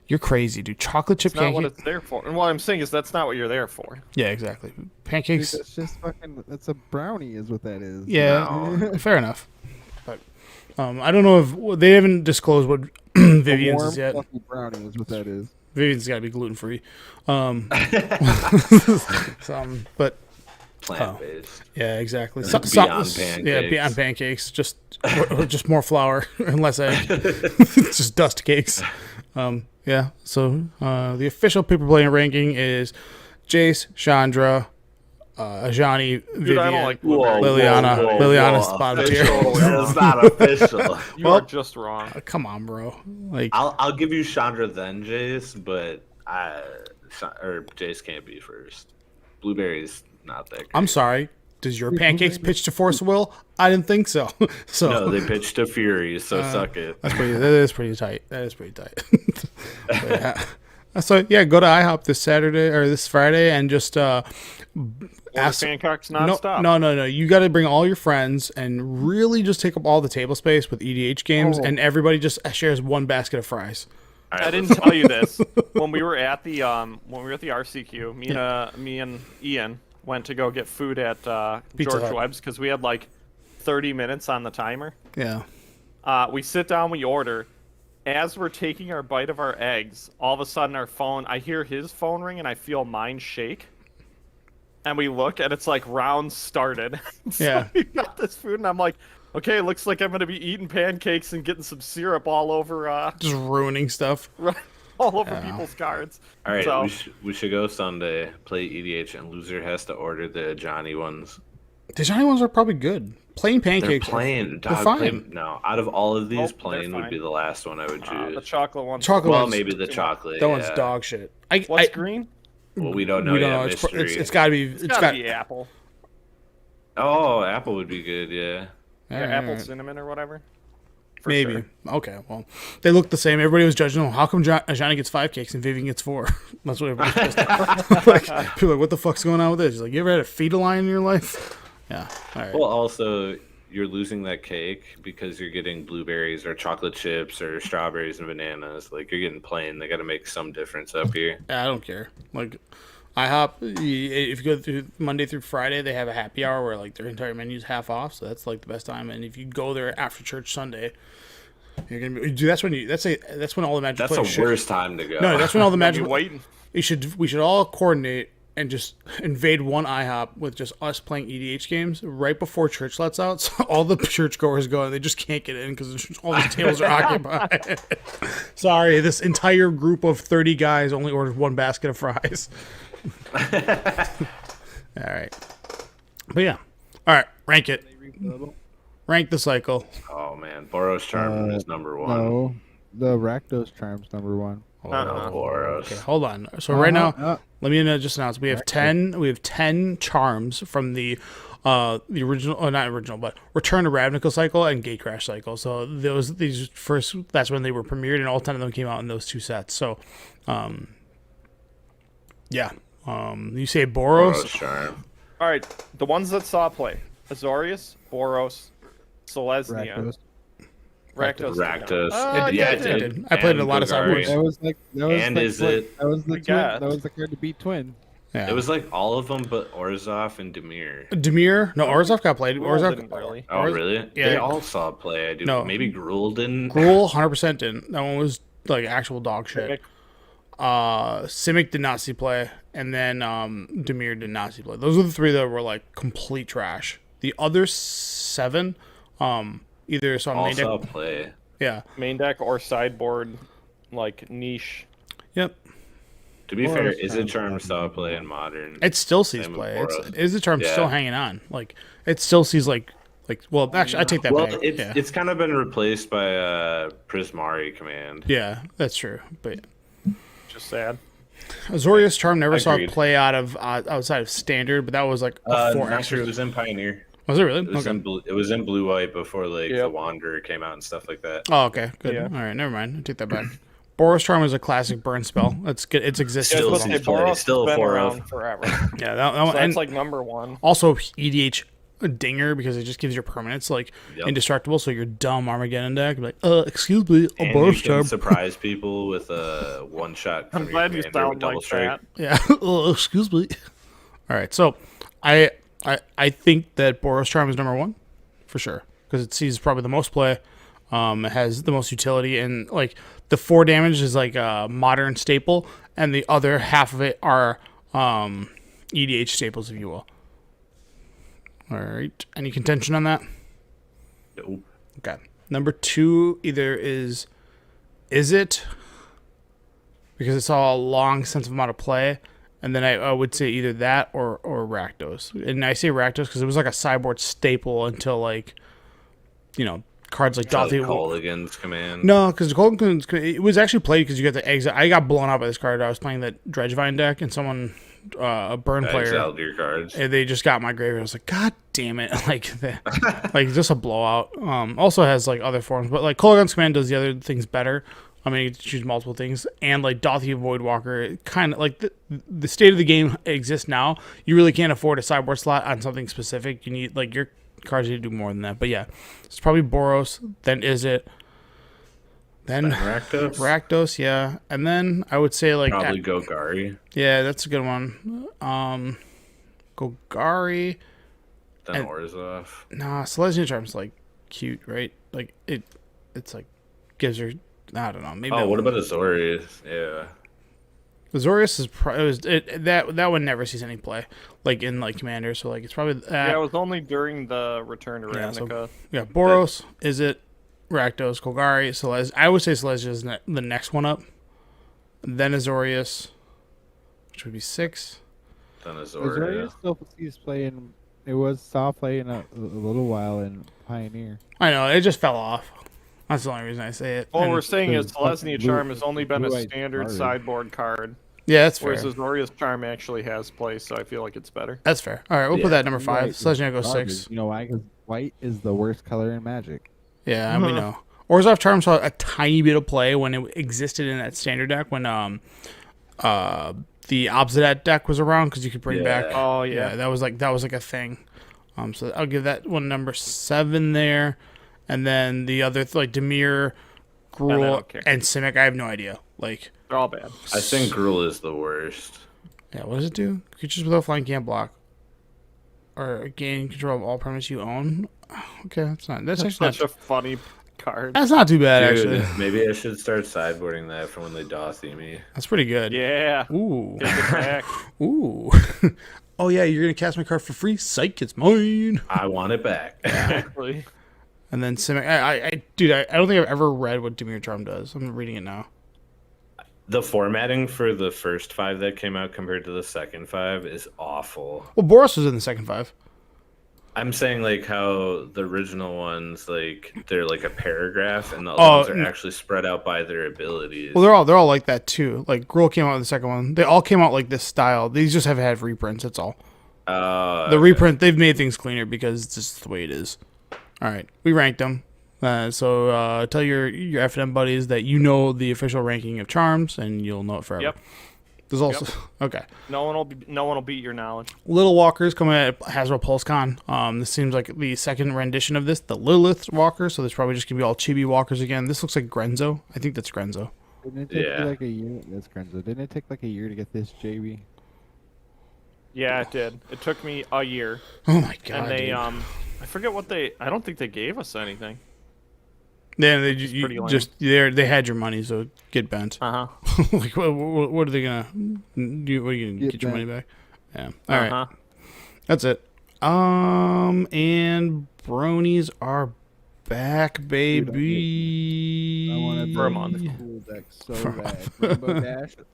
You're crazy, dude. Chocolate chip That's not what pancake. it's there for. And what I'm saying is that's not what you're there for. Yeah, exactly. Dude, Pancakes. that's just fucking. That's a brownie, is what that is. Yeah, fair enough. But I don't know if they haven't disclosed what Vivian's warm, is yet. fluffy brownie is what that is. Vivian's got to be gluten free. But Plant based. yeah, exactly. Beyond pancakes. Yeah, beyond pancakes. Just or just more flour and less egg. It's just dust cakes. Yeah. So the official paper plane ranking is Jace, Chandra, Ajani, Dude, I Vivian, don't like Liliana. Liliana's bottom tier. It's not official. You are just wrong. Come on, bro. Like I'll give you Chandra then Jace, but Jace can't be first. Blueberry's not that great. I'm sorry. Does your pancakes pitch to Force of Will? I didn't think so. So No, they pitched to Fury, so suck it. that is pretty tight. That is pretty tight. Yeah. So yeah, go to IHOP this Saturday or this Friday and just ask. Pancakes nonstop. No. You got to bring all your friends and really just take up all the table space with EDH games, and everybody just shares one basket of fries. All right, I didn't let's- tell you this when we were at the RCQ. Me and Ian went to go get food at Pizza George Hut. Webb's because we had like 30 minutes on the timer. Yeah. We sit down, we order. As we're taking our bite of our eggs, all of a sudden I hear his phone ring and I feel mine shake. And we look and it's like round started. So Yeah. we got this food and I'm like, okay, looks like I'm gonna be eating pancakes and getting some syrup all over Just ruining stuff. all over Yeah. people's cards. All right, So, we should go Sunday, play EDH, and loser has to order the Johnny ones. The Johnny ones are probably good. Plain They're pancakes. plain. They're Dog, fine. plain. No, out of all of these, Nope, they're plain would fine. be the last one I would choose. the chocolate one. Chocolate well, one's- maybe the too chocolate. That one's yeah. dog shit. What's green? Well, we don't know We yet. don't know. Mystery. It's got to be. It's gotta be apple. Oh, apple would be good. Yeah. Yeah, apple cinnamon or whatever. For Maybe. sure. Okay. Well, they look the same. Everybody was judging them. How come Johnny gets 5 cakes and Vivian gets 4? That's what everybody's pissed at. Like, people are like, what the fuck's going on with this? He's like, you ever had a feline in your life? Yeah. All right. Well, also, you're losing that cake because you're getting blueberries or chocolate chips or strawberries and bananas. Like, you're getting plain. They got to make some difference up here. I don't care. Like, IHOP, if you go through Monday through Friday, they have a happy hour where like their entire menu's half off. So that's like the best time. And if you go there after church Sunday, you're gonna be. Dude, that's when all the Magic That's players the worst time to go. No, that's when all the You Magic. waiting? We should all coordinate and just invade one IHOP with just us playing EDH games right before church lets out. So all the churchgoers go and they just can't get in because all the tables are occupied. Sorry, this entire group of 30 guys only ordered 1 basket of fries. All right, but yeah, all right. Rank it. Rank the cycle. Oh, man. Boros Charm is number 1. No, the Rakdos Charm's number 1. Oh, Boros. Okay, hold on. So right now, let me just announce we have Right. 10. We have 10 charms from the original, not original, but Return to Ravnica cycle and Gate Crash cycle. So these first, that's when they were premiered, and all 10 of them came out in those 2 sets. So, yeah. You say Boros? Boros Charm. All right, the ones that saw play: Azorius, Boros, Selesnya, Rakdos. Rakdos. Rakdos. Yeah, I did. I played a lot of sideboards. That was like And is it- that was the I twin, guess. that was the card to beat twin. Yeah. It was like all of them but Orzhov and Demir. Demir. No, Orzhov got played. Gruul Orzhov. didn't really. Oh, really? Yeah. They all saw play. I do. No. Maybe Gruul didn't. Gruul 100% didn't. That one was like actual dog shit. Simic did not see play, and then Demir did not see play. Those are the 3 that were like complete trash. The other 7, either saw All main saw deck. play. Yeah. Main deck or sideboard, like niche. Yep. To be Boros fair, is it Charm Charm saw play in Modern? It still sees Same with play. Boros. Is the charm Yeah. still hanging on? Like it still sees like. Well, actually, I take that Well, back. it's Yeah. it's kind of been replaced by Prismari command. Yeah, that's true. But Just sad. Azorius charm never saw Agreed. play outside of standard, but that was like a 4 Not extra. sure, it was in Pioneer. Was it really? It was Okay. in blue white before like the Yep. Wanderer came out and stuff like that. Oh, okay, good. Yeah. All right, never mind. I take that back. Boros Charm is a classic burn spell. It's good. It's existed. Still Let's sees say play. Boros Still has been 4 around of. forever. Yeah, that So one. that's And like number 1. also EDH a dinger because it just gives your permanents like Yep. indestructible. So your dumb Armageddon deck, like, excuse me, a And Boros you can Charm. surprise people with a one shot. I'm glad you sound like that. Yeah. Excuse me. All right. So, I think that Boros Charm is number 1 for sure because it sees probably the most play. It has the most utility, and like the 4 damage is like a modern staple, and the other half of it are EDH staples, if you will. All right. Any contention on that? Nope. Okay. Number 2 either is it because it saw a long sense of amount of play, and then I would say either that or Rakdos. And I say Rakdos because it was like a sideboard staple until like, cards like Dothi. Colligan's command. No, because it was actually played because you got the exit. I got blown out by this card. I was playing that Dredgevine deck, and someone, a burn player, Exiled your cards. and they just got my graveyard. I was like, God damn it! Like just a blowout. Also has like other forms, but like Kolaghan's Command does the other things better. I mean, you get to choose multiple things, and like Dothi Voidwalker, kind of like the state of the game exists now. You really can't afford a sideboard slot on something specific. You need like your cards need to do more than that. But yeah, it's probably Boros. Then is it Then Rakdos? Rakdos, yeah. And then I would say like Probably Gogari. yeah, that's a good one. Gogari. Then And- Orzhov. Nah, Celestia Charm's like cute, right? Like it's like gives her. I don't know. Maybe. Oh, what about Azorius? Yeah. Azorius is that one never sees any play, like in like Commander. So like it's probably Yeah, it was only during the Return to Yeah, so- Ravnica. yeah. Boros is it? Rakdos, Golgari, Celestia. I would say Celestia is the next one up. Then Azorius, which would be 6. Then Azorius Azorius. still sees play in. It was saw play in a little while in Pioneer. I know it just fell off. That's the only reason I say it. All And- we're saying is the fucking Celestia blue- Charm has only been a blue-eyed standard card. sideboard card, yeah, that's fair. whereas Azorius Charm actually has play, so I feel like it's better. That's fair. All right, we'll put Yeah. that at number 5. White Celestia is goes garbage. 6. You know why? Because white is the worst color in Magic. Yeah, we know. Orzhov Charm saw a tiny bit of play when it existed in that standard deck when the Obsidian deck was around because you could bring back. Oh yeah. that was like a thing. So I'll give that one number 7 there, and then the other like Dimir, I Gruul, don't care. and Simic. I have no idea. Like, They're all bad. I think Gruul is the worst. yeah, what does it do? Creatures without flying can't block, or gain control of all permanents you own. Okay, that's actually Such not. a funny card. That's not too bad Dude, actually. maybe I should start sideboarding that for when they Dothy me. That's pretty good. Yeah. Ooh. Get it back. Ooh. Oh yeah, you're gonna cast my card for free. Psych, it's mine. I want it back. Exactly. And then Simic. I don't think I've ever read what Dimir Charm does. I'm reading it now. The formatting for the first 5 that came out compared to the second 5 is awful. Well, Boros was in the second 5. I'm saying like how the original ones like they're like a paragraph and the other Oh, ones are actually spread out by their abilities. Well, they're all like that too. Like Gruul came out in the second one. They all came out like this style. These just have had reprints. That's all. The reprint, they've made things cleaner because it's just the way it is. All right, we ranked them. So tell your FNM buddies that you know the official ranking of charms, and you'll know it forever. Yep. There's also okay. No one will beat your knowledge. Little Walkers coming at Hasbro PulseCon. This seems like the second rendition of this, the Lilith Walker. So there's probably just gonna be all chibi walkers again. This looks like Grenzo. I think that's Grenzo. Didn't it take Yeah. you like a year? That's Grenzo. Didn't it take like a year to get this, JB? Yeah, it did. It took me a year, Oh my god. and they dude. I forget what they. I don't think they gave us anything. Then they pretty lame. just they had your money, so get bent. Uh huh. Like what are they gonna do? What are you gonna get your money back? Yeah. All right. Uh-huh. That's it. And bronies are back, baby. I want to For a month. Cool deck so For a bad. month. Rainbow Dash. I'm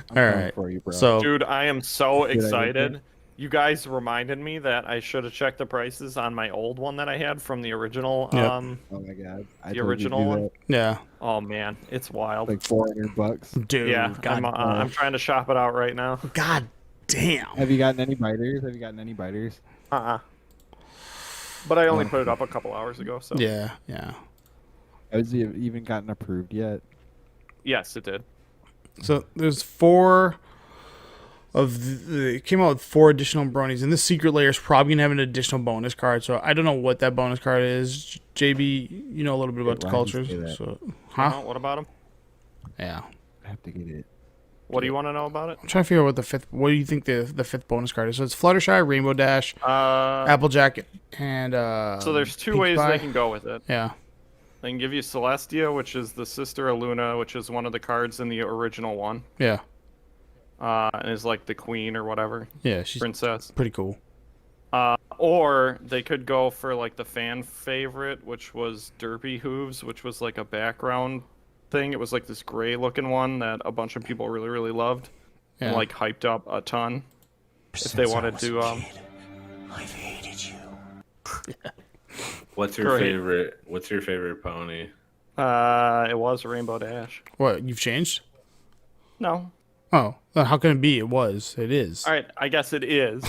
All coming right. For you, bro. So Dude, I am so Did I get excited. that? You guys reminded me that I should have checked the prices on my old one that I had from the original. Yep. oh my god. I The told you to original do one? that. yeah, Oh man, it's wild. Like $400. dude. Yeah, God, I'm trying to shop it out right now. God damn. Have you gotten any biters? But I only put it up a couple hours ago, so Yeah, yeah. Has it even gotten approved yet? yes, it did. So there's 4 it came out with 4 additional bronies, and this secret layer is probably gonna have an additional bonus card. So I don't know what that bonus card is. JB, you know a little bit about the why did you cultures, say that? so What about them? yeah. I have to get it. What do you want to know about it? I'm trying to figure out what the fifth. What do you think the 5th bonus card is? So it's Fluttershy, Rainbow Dash, Applejack, and So there's 2 Pink ways Pie. they can go with it. Yeah. They can give you Celestia, which is the sister of Luna, which is one of the cards in the original one, Yeah. and is like the queen or whatever, Yeah. She's princess. pretty cool. Or they could go for like the fan favorite, which was Derpy Hooves, which was like a background thing. It was like this gray looking one that a bunch of people really, really loved Yeah. and like hyped up a ton. If they wanted to, I've hated you. What's your Great. favorite? What's your favorite pony? it was Rainbow Dash. What, you've changed? No. Oh, then how can it be? It was. It is. All right, I guess it is.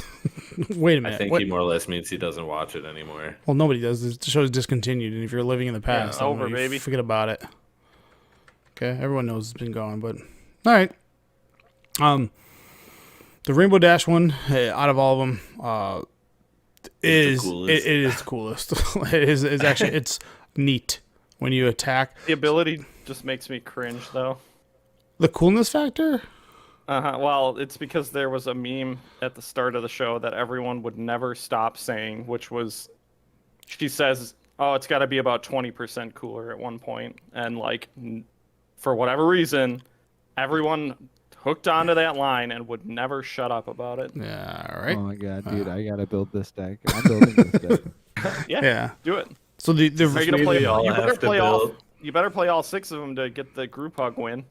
Wait a I minute. think What? he more or less means he doesn't watch it anymore. Well, nobody does. The show's discontinued, and if you're living in the past, it's then over, you baby. Forget about it. Okay, everyone knows it's been going, but all right. The Rainbow Dash one, out of all of them, It's the it is the coolest. It's actually it's neat. when you attack. The ability just makes me cringe, though. The coolness factor? Well, it's because there was a meme at the start of the show that everyone would never stop saying, which was, she says, "Oh, it's got to be about 20% cooler" at one point, and like, for whatever reason, everyone hooked onto that line and would never shut up about it. Yeah, all right. Oh my god, dude! I gotta build this deck. I'm building this deck. Yeah. Do it. So the Are you gonna play? we all You better have to play all. build- You better play all 6 of them to get the group hug win.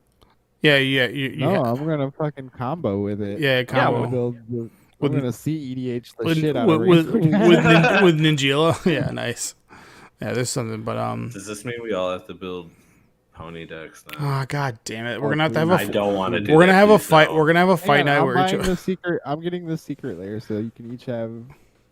yeah, you No, I'm gonna fucking combo with it. yeah, I'm combo. gonna build. I'm With- gonna CEDH the with, shit out with, of with, Rainbow. with Ninjila. Yeah, nice. Yeah, there's something, but Does this mean we all have to build pony decks now? oh god damn it, we're gonna have to have I a don't want to do we're gonna that, have a please, fight. no. We're gonna have a fight Hang on, night I'm where buying each, the secret. I'm getting the secret layer, so you can each have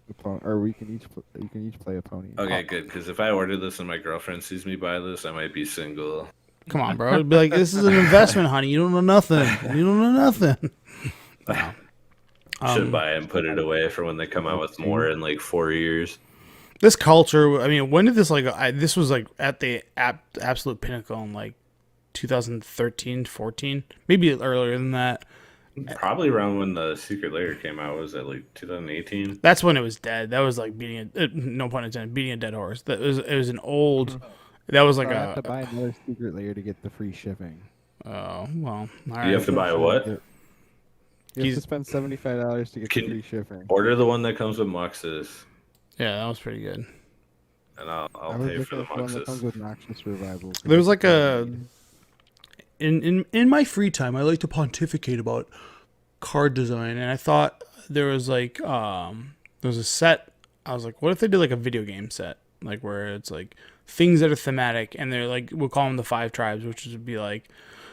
a pony, or you can each play a pony. Okay, good. Because if I order this and my girlfriend sees me buy this, I might be single. come on, bro. It'd be like, this is an investment, honey. You don't know nothing. You don't know nothing. Should buy it and put it away for when they come out with more in like 4 years. This culture, I mean, when did this this was like at the absolute pinnacle in like 2013, 14, maybe earlier than that. Probably around when the Secret Lair came out. Was that like 2018? That's when it was dead. That was like beating a no pun intended, beating a dead horse. That was it was an old. That was like I have to a. buy another secret layer to get the free shipping. Oh well, all right. You have to buy a what? You have He's- to spend $75 to get the free shipping. Order the one that comes with Muxus, Yeah, that was pretty good. and I'll I was pay for looking the at the one that comes Muxus. with Noxious Revival. There was like a. In my free time, I like to pontificate about card design, and I thought there was like there was a set. I was like, what if they did like a video game set, like where it's like things that are thematic, and they're like we'll call them the 5 tribes, which would be like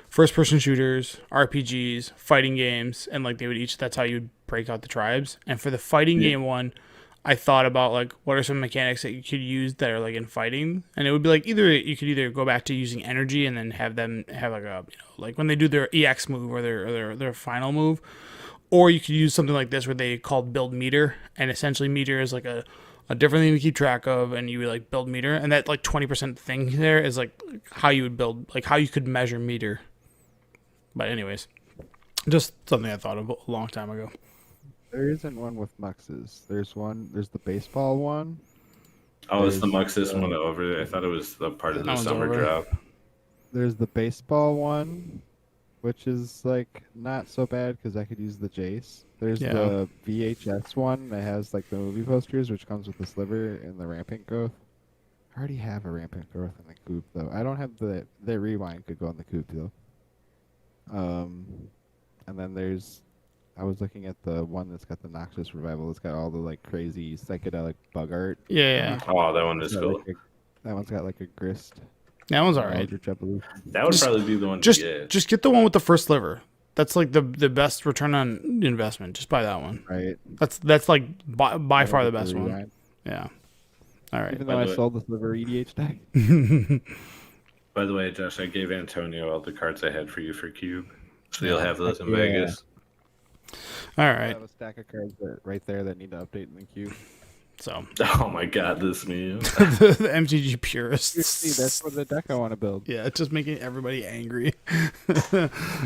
first person shooters, RPGs, fighting games, and like they would each. That's how you'd break out the tribes. And for the fighting game one, I thought about like what are some mechanics that you could use that are like in fighting, and it would be like you could either go back to using energy and then have them have like a like when they do their EX move or their final move, or you could use something like this where they call build meter, and essentially meter is like a different thing to keep track of, and you would like build meter, and that like 20% thing there is like how you would build like how you could measure meter. But anyways, just something I thought of a long time ago. There isn't one with Muxes. There's the baseball one. Oh, is the Muxus one over? I thought it was the part of That the one's summer over. drop. There's the baseball one, which is like not so bad because I could use the Jace. There's the VHS one that has like the movie posters, which comes with the sliver and the rampant growth. I already have a rampant growth in the coop though. I don't have the rewind could go in the coop though. And then I was looking at the one that's got the Noxious Revival. It's got all the like crazy psychedelic bug art. Yeah, Oh, that one is Got, cool. like, that one's got like a grist. that one's alright. Eldritch Evolution. That would probably be the one Just to get. just get the one with the first sliver. That's like the best return on investment. Just buy that one. Right. That's like by far the With best one. rewind. Yeah. All right. Even By though I the way- sold the sliver EDH deck. By the way, Josh, I gave Antonio all the cards I had for you for Cube, so you'll have those in Yeah. Vegas. All I right. have a stack of cards right there that need to update in the queue. So Oh my God, this meme. the MTG purists. See, that's what the deck I want to build. Yeah, it's just making everybody angry.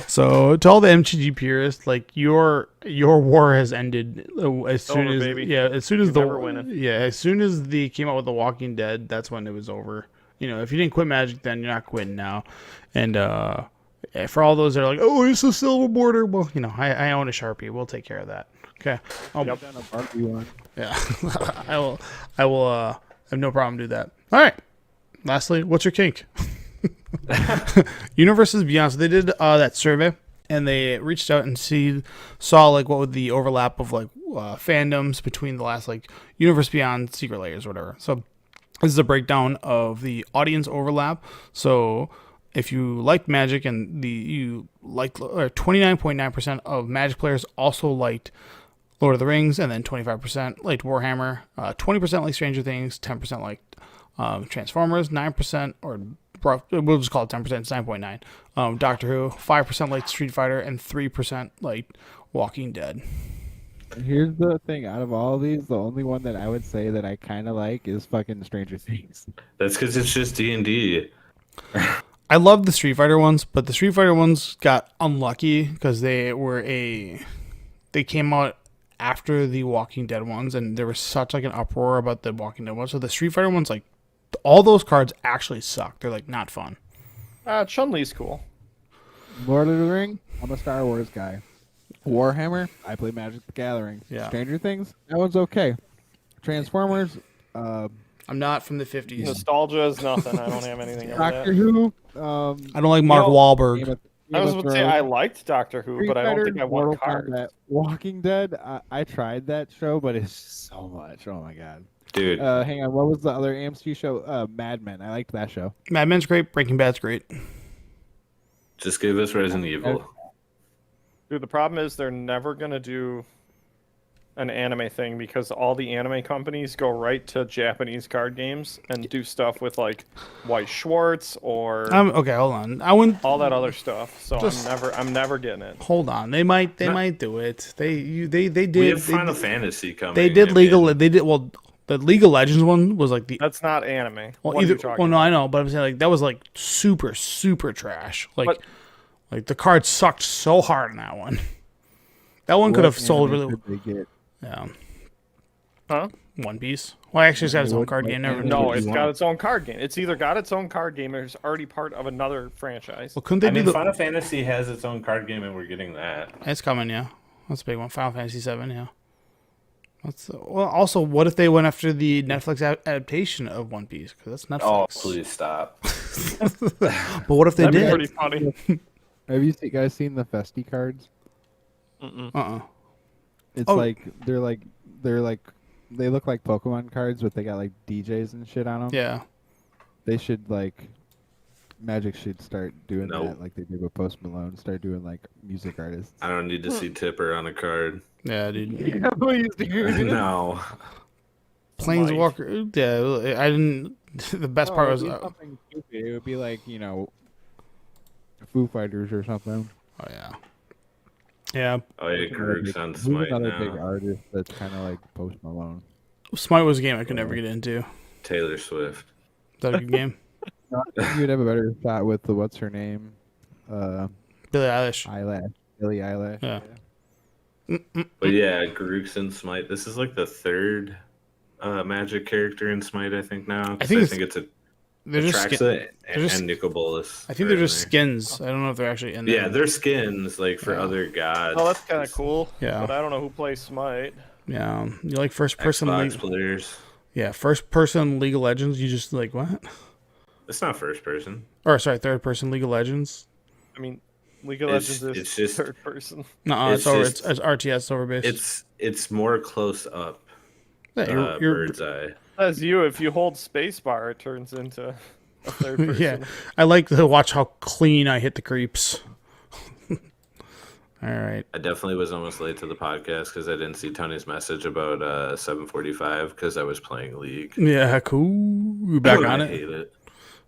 So to all the MTG purists, like your war has ended as soon over, as baby. as soon as You're never winning. as soon as they came out with The Walking Dead, that's when it was over. You know, if you didn't quit Magic, then you're not quitting now. And for all those that are like, oh, it's a silver border, well, you know, I own a Sharpie. We'll take care of that. Okay. I've done a Barbie one. Yeah, I will. I have no problem do that. All right. Lastly, what's your kink? Universes Beyond. So they did that survey, and they reached out and saw like what would the overlap of like fandoms between the last like Universe Beyond, Secret Layers, or whatever. So this is a breakdown of the audience overlap. So if you liked Magic and you liked 29.9% of Magic players also liked Lord of the Rings, and then 25% liked Warhammer, 20% liked Stranger Things, 10% liked Transformers, 9% or we'll just call it 10%, it's 9.9. Doctor Who, 5% liked Street Fighter, and 3% liked Walking Dead. Here's the thing: out of all these, the only one that I would say that I kind of like is fucking Stranger Things. That's because it's just D&D. I love the Street Fighter ones, but the Street Fighter ones got unlucky because they came out after the Walking Dead ones, and there was such like an uproar about the Walking Dead ones. So the Street Fighter ones, like all those cards actually suck. They're like not fun. Chun-Li's cool. Lord of the Ring, I'm a Star Wars guy. Warhammer, I play Magic the Gathering. Yeah. Stranger Things, that one's okay. Transformers, I'm not from the 50s. Nostalgia is nothing. I don't have anything over Doctor that. Who, I don't like Mark know, Wahlberg. I was about to say I liked Doctor Who, but I don't think I want Mortal cards. Kombat, Walking Dead. I tried that show, but it's so much. Oh my god. Dude, Hang on. What was the other AMC show? Mad Men. I liked that show. Mad Men's great. Breaking Bad's great. just give us Resident Evil. Dude, the problem is they're never gonna do an anime thing because all the anime companies go right to Japanese card games and do stuff with like White Schwartz or Okay, hold on. I wouldn't. all that other stuff. So Just- I'm never getting it. Hold on. They might do it. They did. We have they Final did- Fantasy coming. They did I legal. mean, They did well. The League of Legends one was like the That's not anime. well What are either. you talking Well, no, about? I know, but I'm saying like that was like super trash. Like But- like the card sucked so hard in that one. That one could have What sold anime really. could they get? Yeah, Huh? One Piece. Well, actually, it's got its own What- card what game. Never. anime No, would it's you got want? its own card game. It's either got its own card game or it's already part of another franchise. Well, couldn't they I do mean, the? Final Fantasy has its own card game, and we're getting that. It's coming. Yeah, that's a big one. Final Fantasy VII. Yeah. Well, also, what if they went after the Netflix adaptation of One Piece? Because that's Oh, Netflix. please stop. But what if they That'd be did? pretty funny. Have you guys seen the Festi cards? Uh-uh. It's Oh. like they're like they look like Pokemon cards, but they got like DJs and shit on them. Yeah. They should like Magic should start doing No. that, like they did with Post Malone. Start doing like music artists. I don't need to see Tipper on a card. Yeah, dude. Please, dude. No. Planeswalker. Yeah, I didn't. The best part was. Something stupid. It would be like Foo Fighters or something. Oh yeah. Yeah. Oh yeah, Karuk's on Who's Smite another big now. artist that's kind of like Post Malone? Smite was a game I could never get into. Is Taylor Swift. that a good game? You'd have a better shot with the what's her name, Billie Eilish. Billie Eilish. Yeah. But yeah, Karuk's in Smite. This is like the third Magic character in Smite, I think now. 'cause I think I it's- think it's a They're just. Traxa they're just- and Nicol Bolas. I think they're just skins. I don't know if they're actually in there. Yeah, they're skins like for Yeah. other gods. Oh, that's kind of cool. Yeah. But I don't know who plays Smite. Yeah. You like first person Xbox League? players. Yeah, first person League of Legends. You just like what? It's not first person. Or sorry, third person League of Legends. I mean, League of It's- Legends is it's just- third person. No, It's it's over. just- It's RTS over base. It's more close up. Yeah, you're, Bird's eye. As you, if you hold spacebar, it turns into a third person. yeah. I like to watch how clean I hit the creeps. All right. I definitely was almost late to the podcast because I didn't see Tony's message about 7:45 because I was playing League. Yeah, cool. You back on I it? hate it.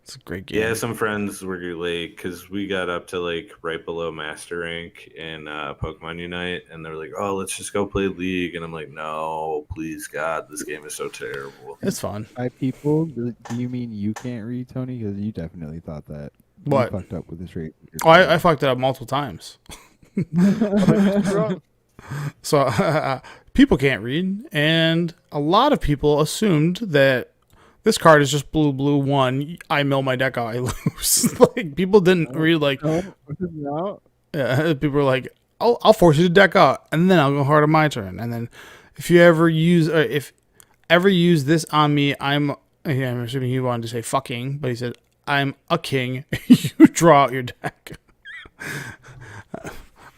It's a great game. Yeah, some friends were late because we got up to like right below Master Rank in Pokemon Unite, and they were like, "Oh, let's just go play League," and I'm like, "No, please, God, this game is so terrible." It's fun. By people, do you mean you can't read, Tony? Because you definitely thought that. What? You fucked up with this rate. Oh, I fucked it up multiple times. So people can't read, and a lot of people assumed that this card is just blue 1. I mill my deck out, I lose. Like people didn't read like. No. Yeah, people were like, I'll force you to deck out, and then I'll go hard on my turn. And then if you ever use this on me, I'm assuming he wanted to say fucking, but he said I'm a king. You draw out your deck.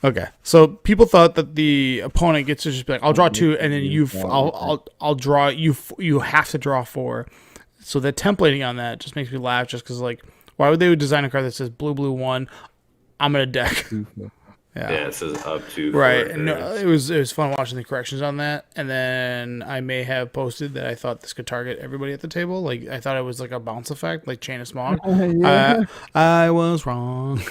Okay, so people thought that the opponent gets to just be like, I'll draw 2, and then I'll draw you. You have to draw 4. So the templating on that just makes me laugh, just because like, why would they design a card that says blue 1? I'm gonna deck. Yeah, it says up to Right. 4 No, turns. it was fun watching the corrections on that. And then I may have posted that I thought this could target everybody at the table. Like I thought it was like a bounce effect, like Chain of Smog. Yeah. I was wrong.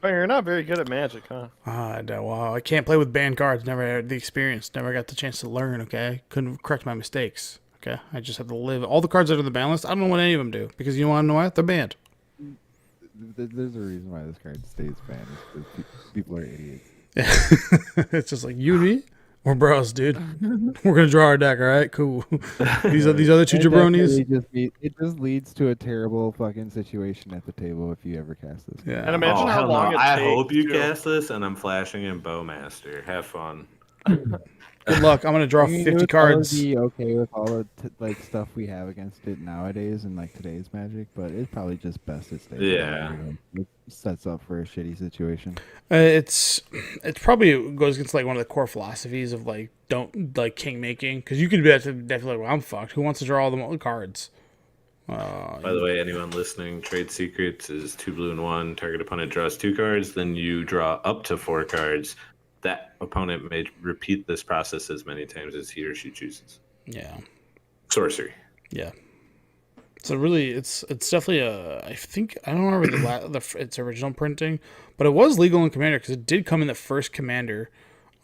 Oh, you're not very good at Magic, huh? Well, I can't play with banned cards. Never had the experience. Never got the chance to learn. Okay, couldn't correct my mistakes. Okay, I just have to live. All the cards that are on the ban list, I don't know what any of them do because you want to know what? They're banned. There's a reason why this card stays banned. Is because people are idiots. It's just like you and me. We're bros, dude. We're gonna draw our deck. All right, cool. These other two jabronis. It just leads to a terrible fucking situation at the table if you ever cast this. Yeah. And imagine how hell no. long it I takes. hope you to- cast this, and I'm flashing in Bowmaster. Have fun. Good luck. I'm gonna draw 50 cards. Be okay with all the like stuff we have against it nowadays and like today's Magic, but it's probably just best it stays. Yeah. It sets up for a shitty situation. It's probably goes against like one of the core philosophies of like don't like king making because you could be definitely like, well, I'm fucked. Who wants to draw all the cards? By the way, anyone listening, Trade Secrets is 2 blue and 1. Target opponent draws 2 cards, then you draw up to 4 cards. That opponent may repeat this process as many times as he or she chooses. Yeah. Sorcery. Yeah. So really, it's definitely a. I think I don't remember its original printing, but it was legal in Commander because it did come in the first Commander.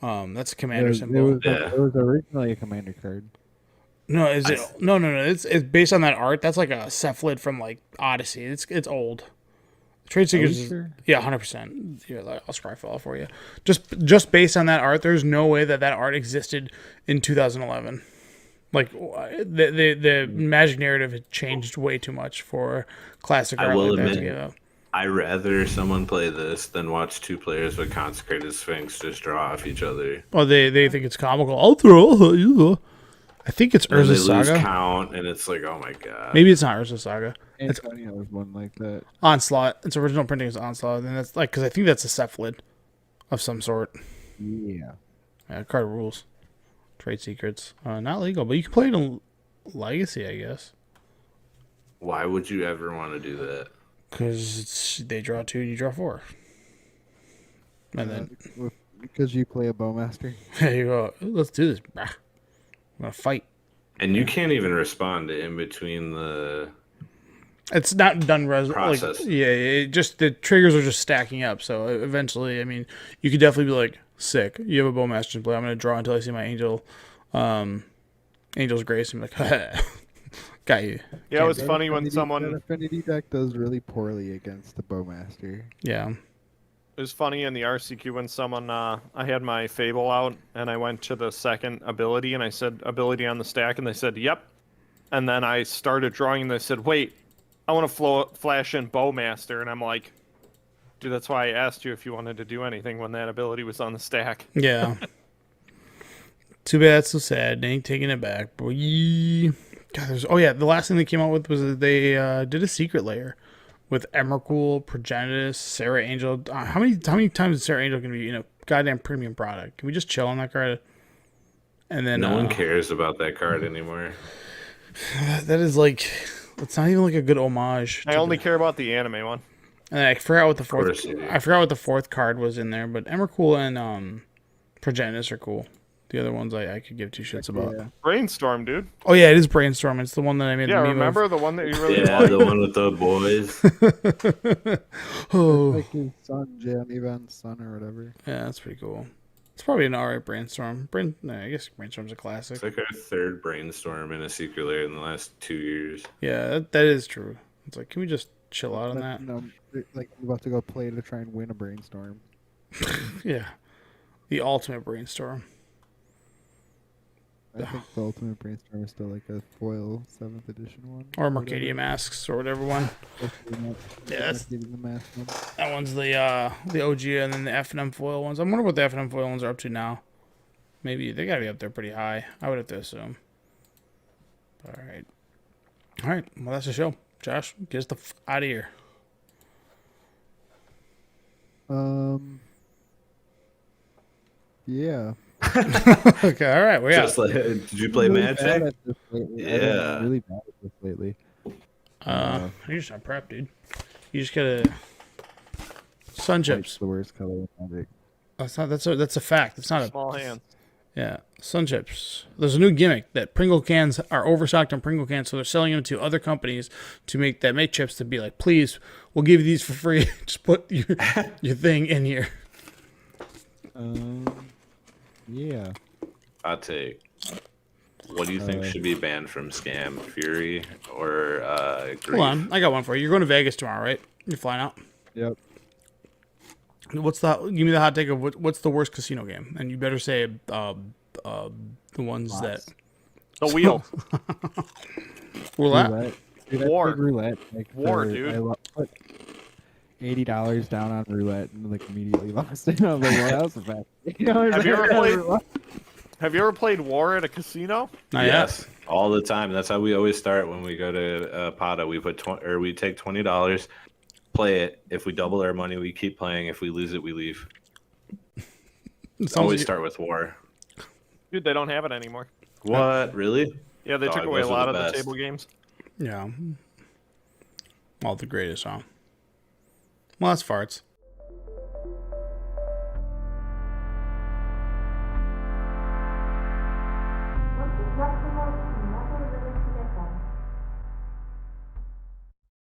That's a Commander symbol. It was originally a Commander card. No, is it? No. It's based on that art. That's like a cephalid from like Odyssey. It's old. Trade Secrets is sure? Yeah, 100%. Here, I'll scryfall for you. Just based on that art, there's no way that art existed in 2011. Like the Magic narrative had changed way too much for classic art. I will like that to admit, give up. I rather someone play this than watch 2 players with Consecrated Sphinx just draw off each other. Well, they think it's comical. I'll throw you. I think it's And they Urza lose Saga. count, and it's like, oh my god. Maybe it's not Urza Saga. It's Antonio was one like that. Onslaught. Its original printing is Onslaught, and that's like because I think that's a cephalid of some sort. Yeah. Yeah, card rules. Trade Secrets. Not legal, but you can play it in Legacy, I guess. Why would you ever want to do that? Because they draw 2 and you draw 4. And then Because you play a Bowmaster. there you go. Let's do this. Bah. I'm going to fight. And you can't even respond in between the It's not done process. Like, yeah, it just the triggers are just stacking up. So eventually, I mean, you could definitely be like, sick. You have a Bowmaster in play. I'm going to draw until I see my Angel's Grace. I'm like, got you. Yeah, it was funny when That someone. Affinity deck does really poorly against the Bowmaster. Yeah. It was funny in the RCQ when someone. I had my Fable out and I went to the second ability and I said ability on the stack and they said yep, and then I started drawing and they said wait, I want to flash in Bowmaster and I'm like, dude, that's why I asked you if you wanted to do anything when that ability was on the stack. Yeah. Too bad. So sad. They ain't taking it back, boy. God, the last thing they came out with was that they did a secret layer with Emrakul, Progenitus, Sarah Angel. How many times is Sarah Angel gonna be goddamn premium product? Can we just chill on that card? And then No one cares about that card anymore. That is like, it's not even like a good homage. I only care about the anime one. And I forgot what the fourth. course you do. I forgot what the fourth card was in there, but Emrakul and Progenitus are cool. The other ones I could give 2 shits about. Yeah. Brainstorm, dude. Oh yeah, it is Brainstorm. It's the one that I made. Yeah, the meme remember the one that you really Yeah, liked? the one with the boys. Oh, Like his son, Jan Evan's son or whatever. yeah, that's pretty cool. It's probably an alright Brainstorm. I guess Brainstorm's a classic. It's like our 3rd brainstorm in a secret layer in the last 2 years. Yeah, that is true. It's like, can we just chill out on that? No, like I'm about to go play to try and win a Brainstorm. Yeah, the ultimate Brainstorm. I think the ultimate Brainstorm is still like a foil 7th edition one. Or Mercadia Masks or whatever one. Yeah, that's- the mask one. That one's the OG, and then the F&M foil ones. I wonder what the F&M foil ones are up to now. Maybe they gotta be up there pretty high. I would have to assume. All right. Well, that's the show. Josh, get us the out of here. Yeah. Okay. All right. Just like, did you play Really Magic? bad at this lately. I've been Yeah. really bad at this lately. You're just not prep, dude. You just gotta sun White's chips. the worst color in Magic. That's a fact. It's not a Small hands. Yeah. Sun Chips. There's a new gimmick that Pringle cans are overstocked on Pringle cans, so they're selling them to other companies to make chips to be like, please, we'll give you these for free. Just put your thing in here. Yeah. Hot take. What do you think should be banned from Scam? Fury or Grief? Hold on, I got one for you. You're going to Vegas tomorrow, right? You're flying out. Yep. Give me the hot take of what's the worst casino game, and you better say the ones that The wheel. roulette. Dude, I War. played roulette. Like, War, dude. I put $80 down on roulette and like immediately lost it. I was like, well, that was a bad. Have you ever played War at a casino? Not yet. Yes, all the time. That's how we always start when we go to Pata. We put we take $20, play it. If we double our money, we keep playing. If we lose it, we leave. Always start with War. Dude, they don't have it anymore. What? Really? Yeah, they took Dog, away a those are lot the of the best. table games. Yeah. All the greatest, huh? Well, that's farts.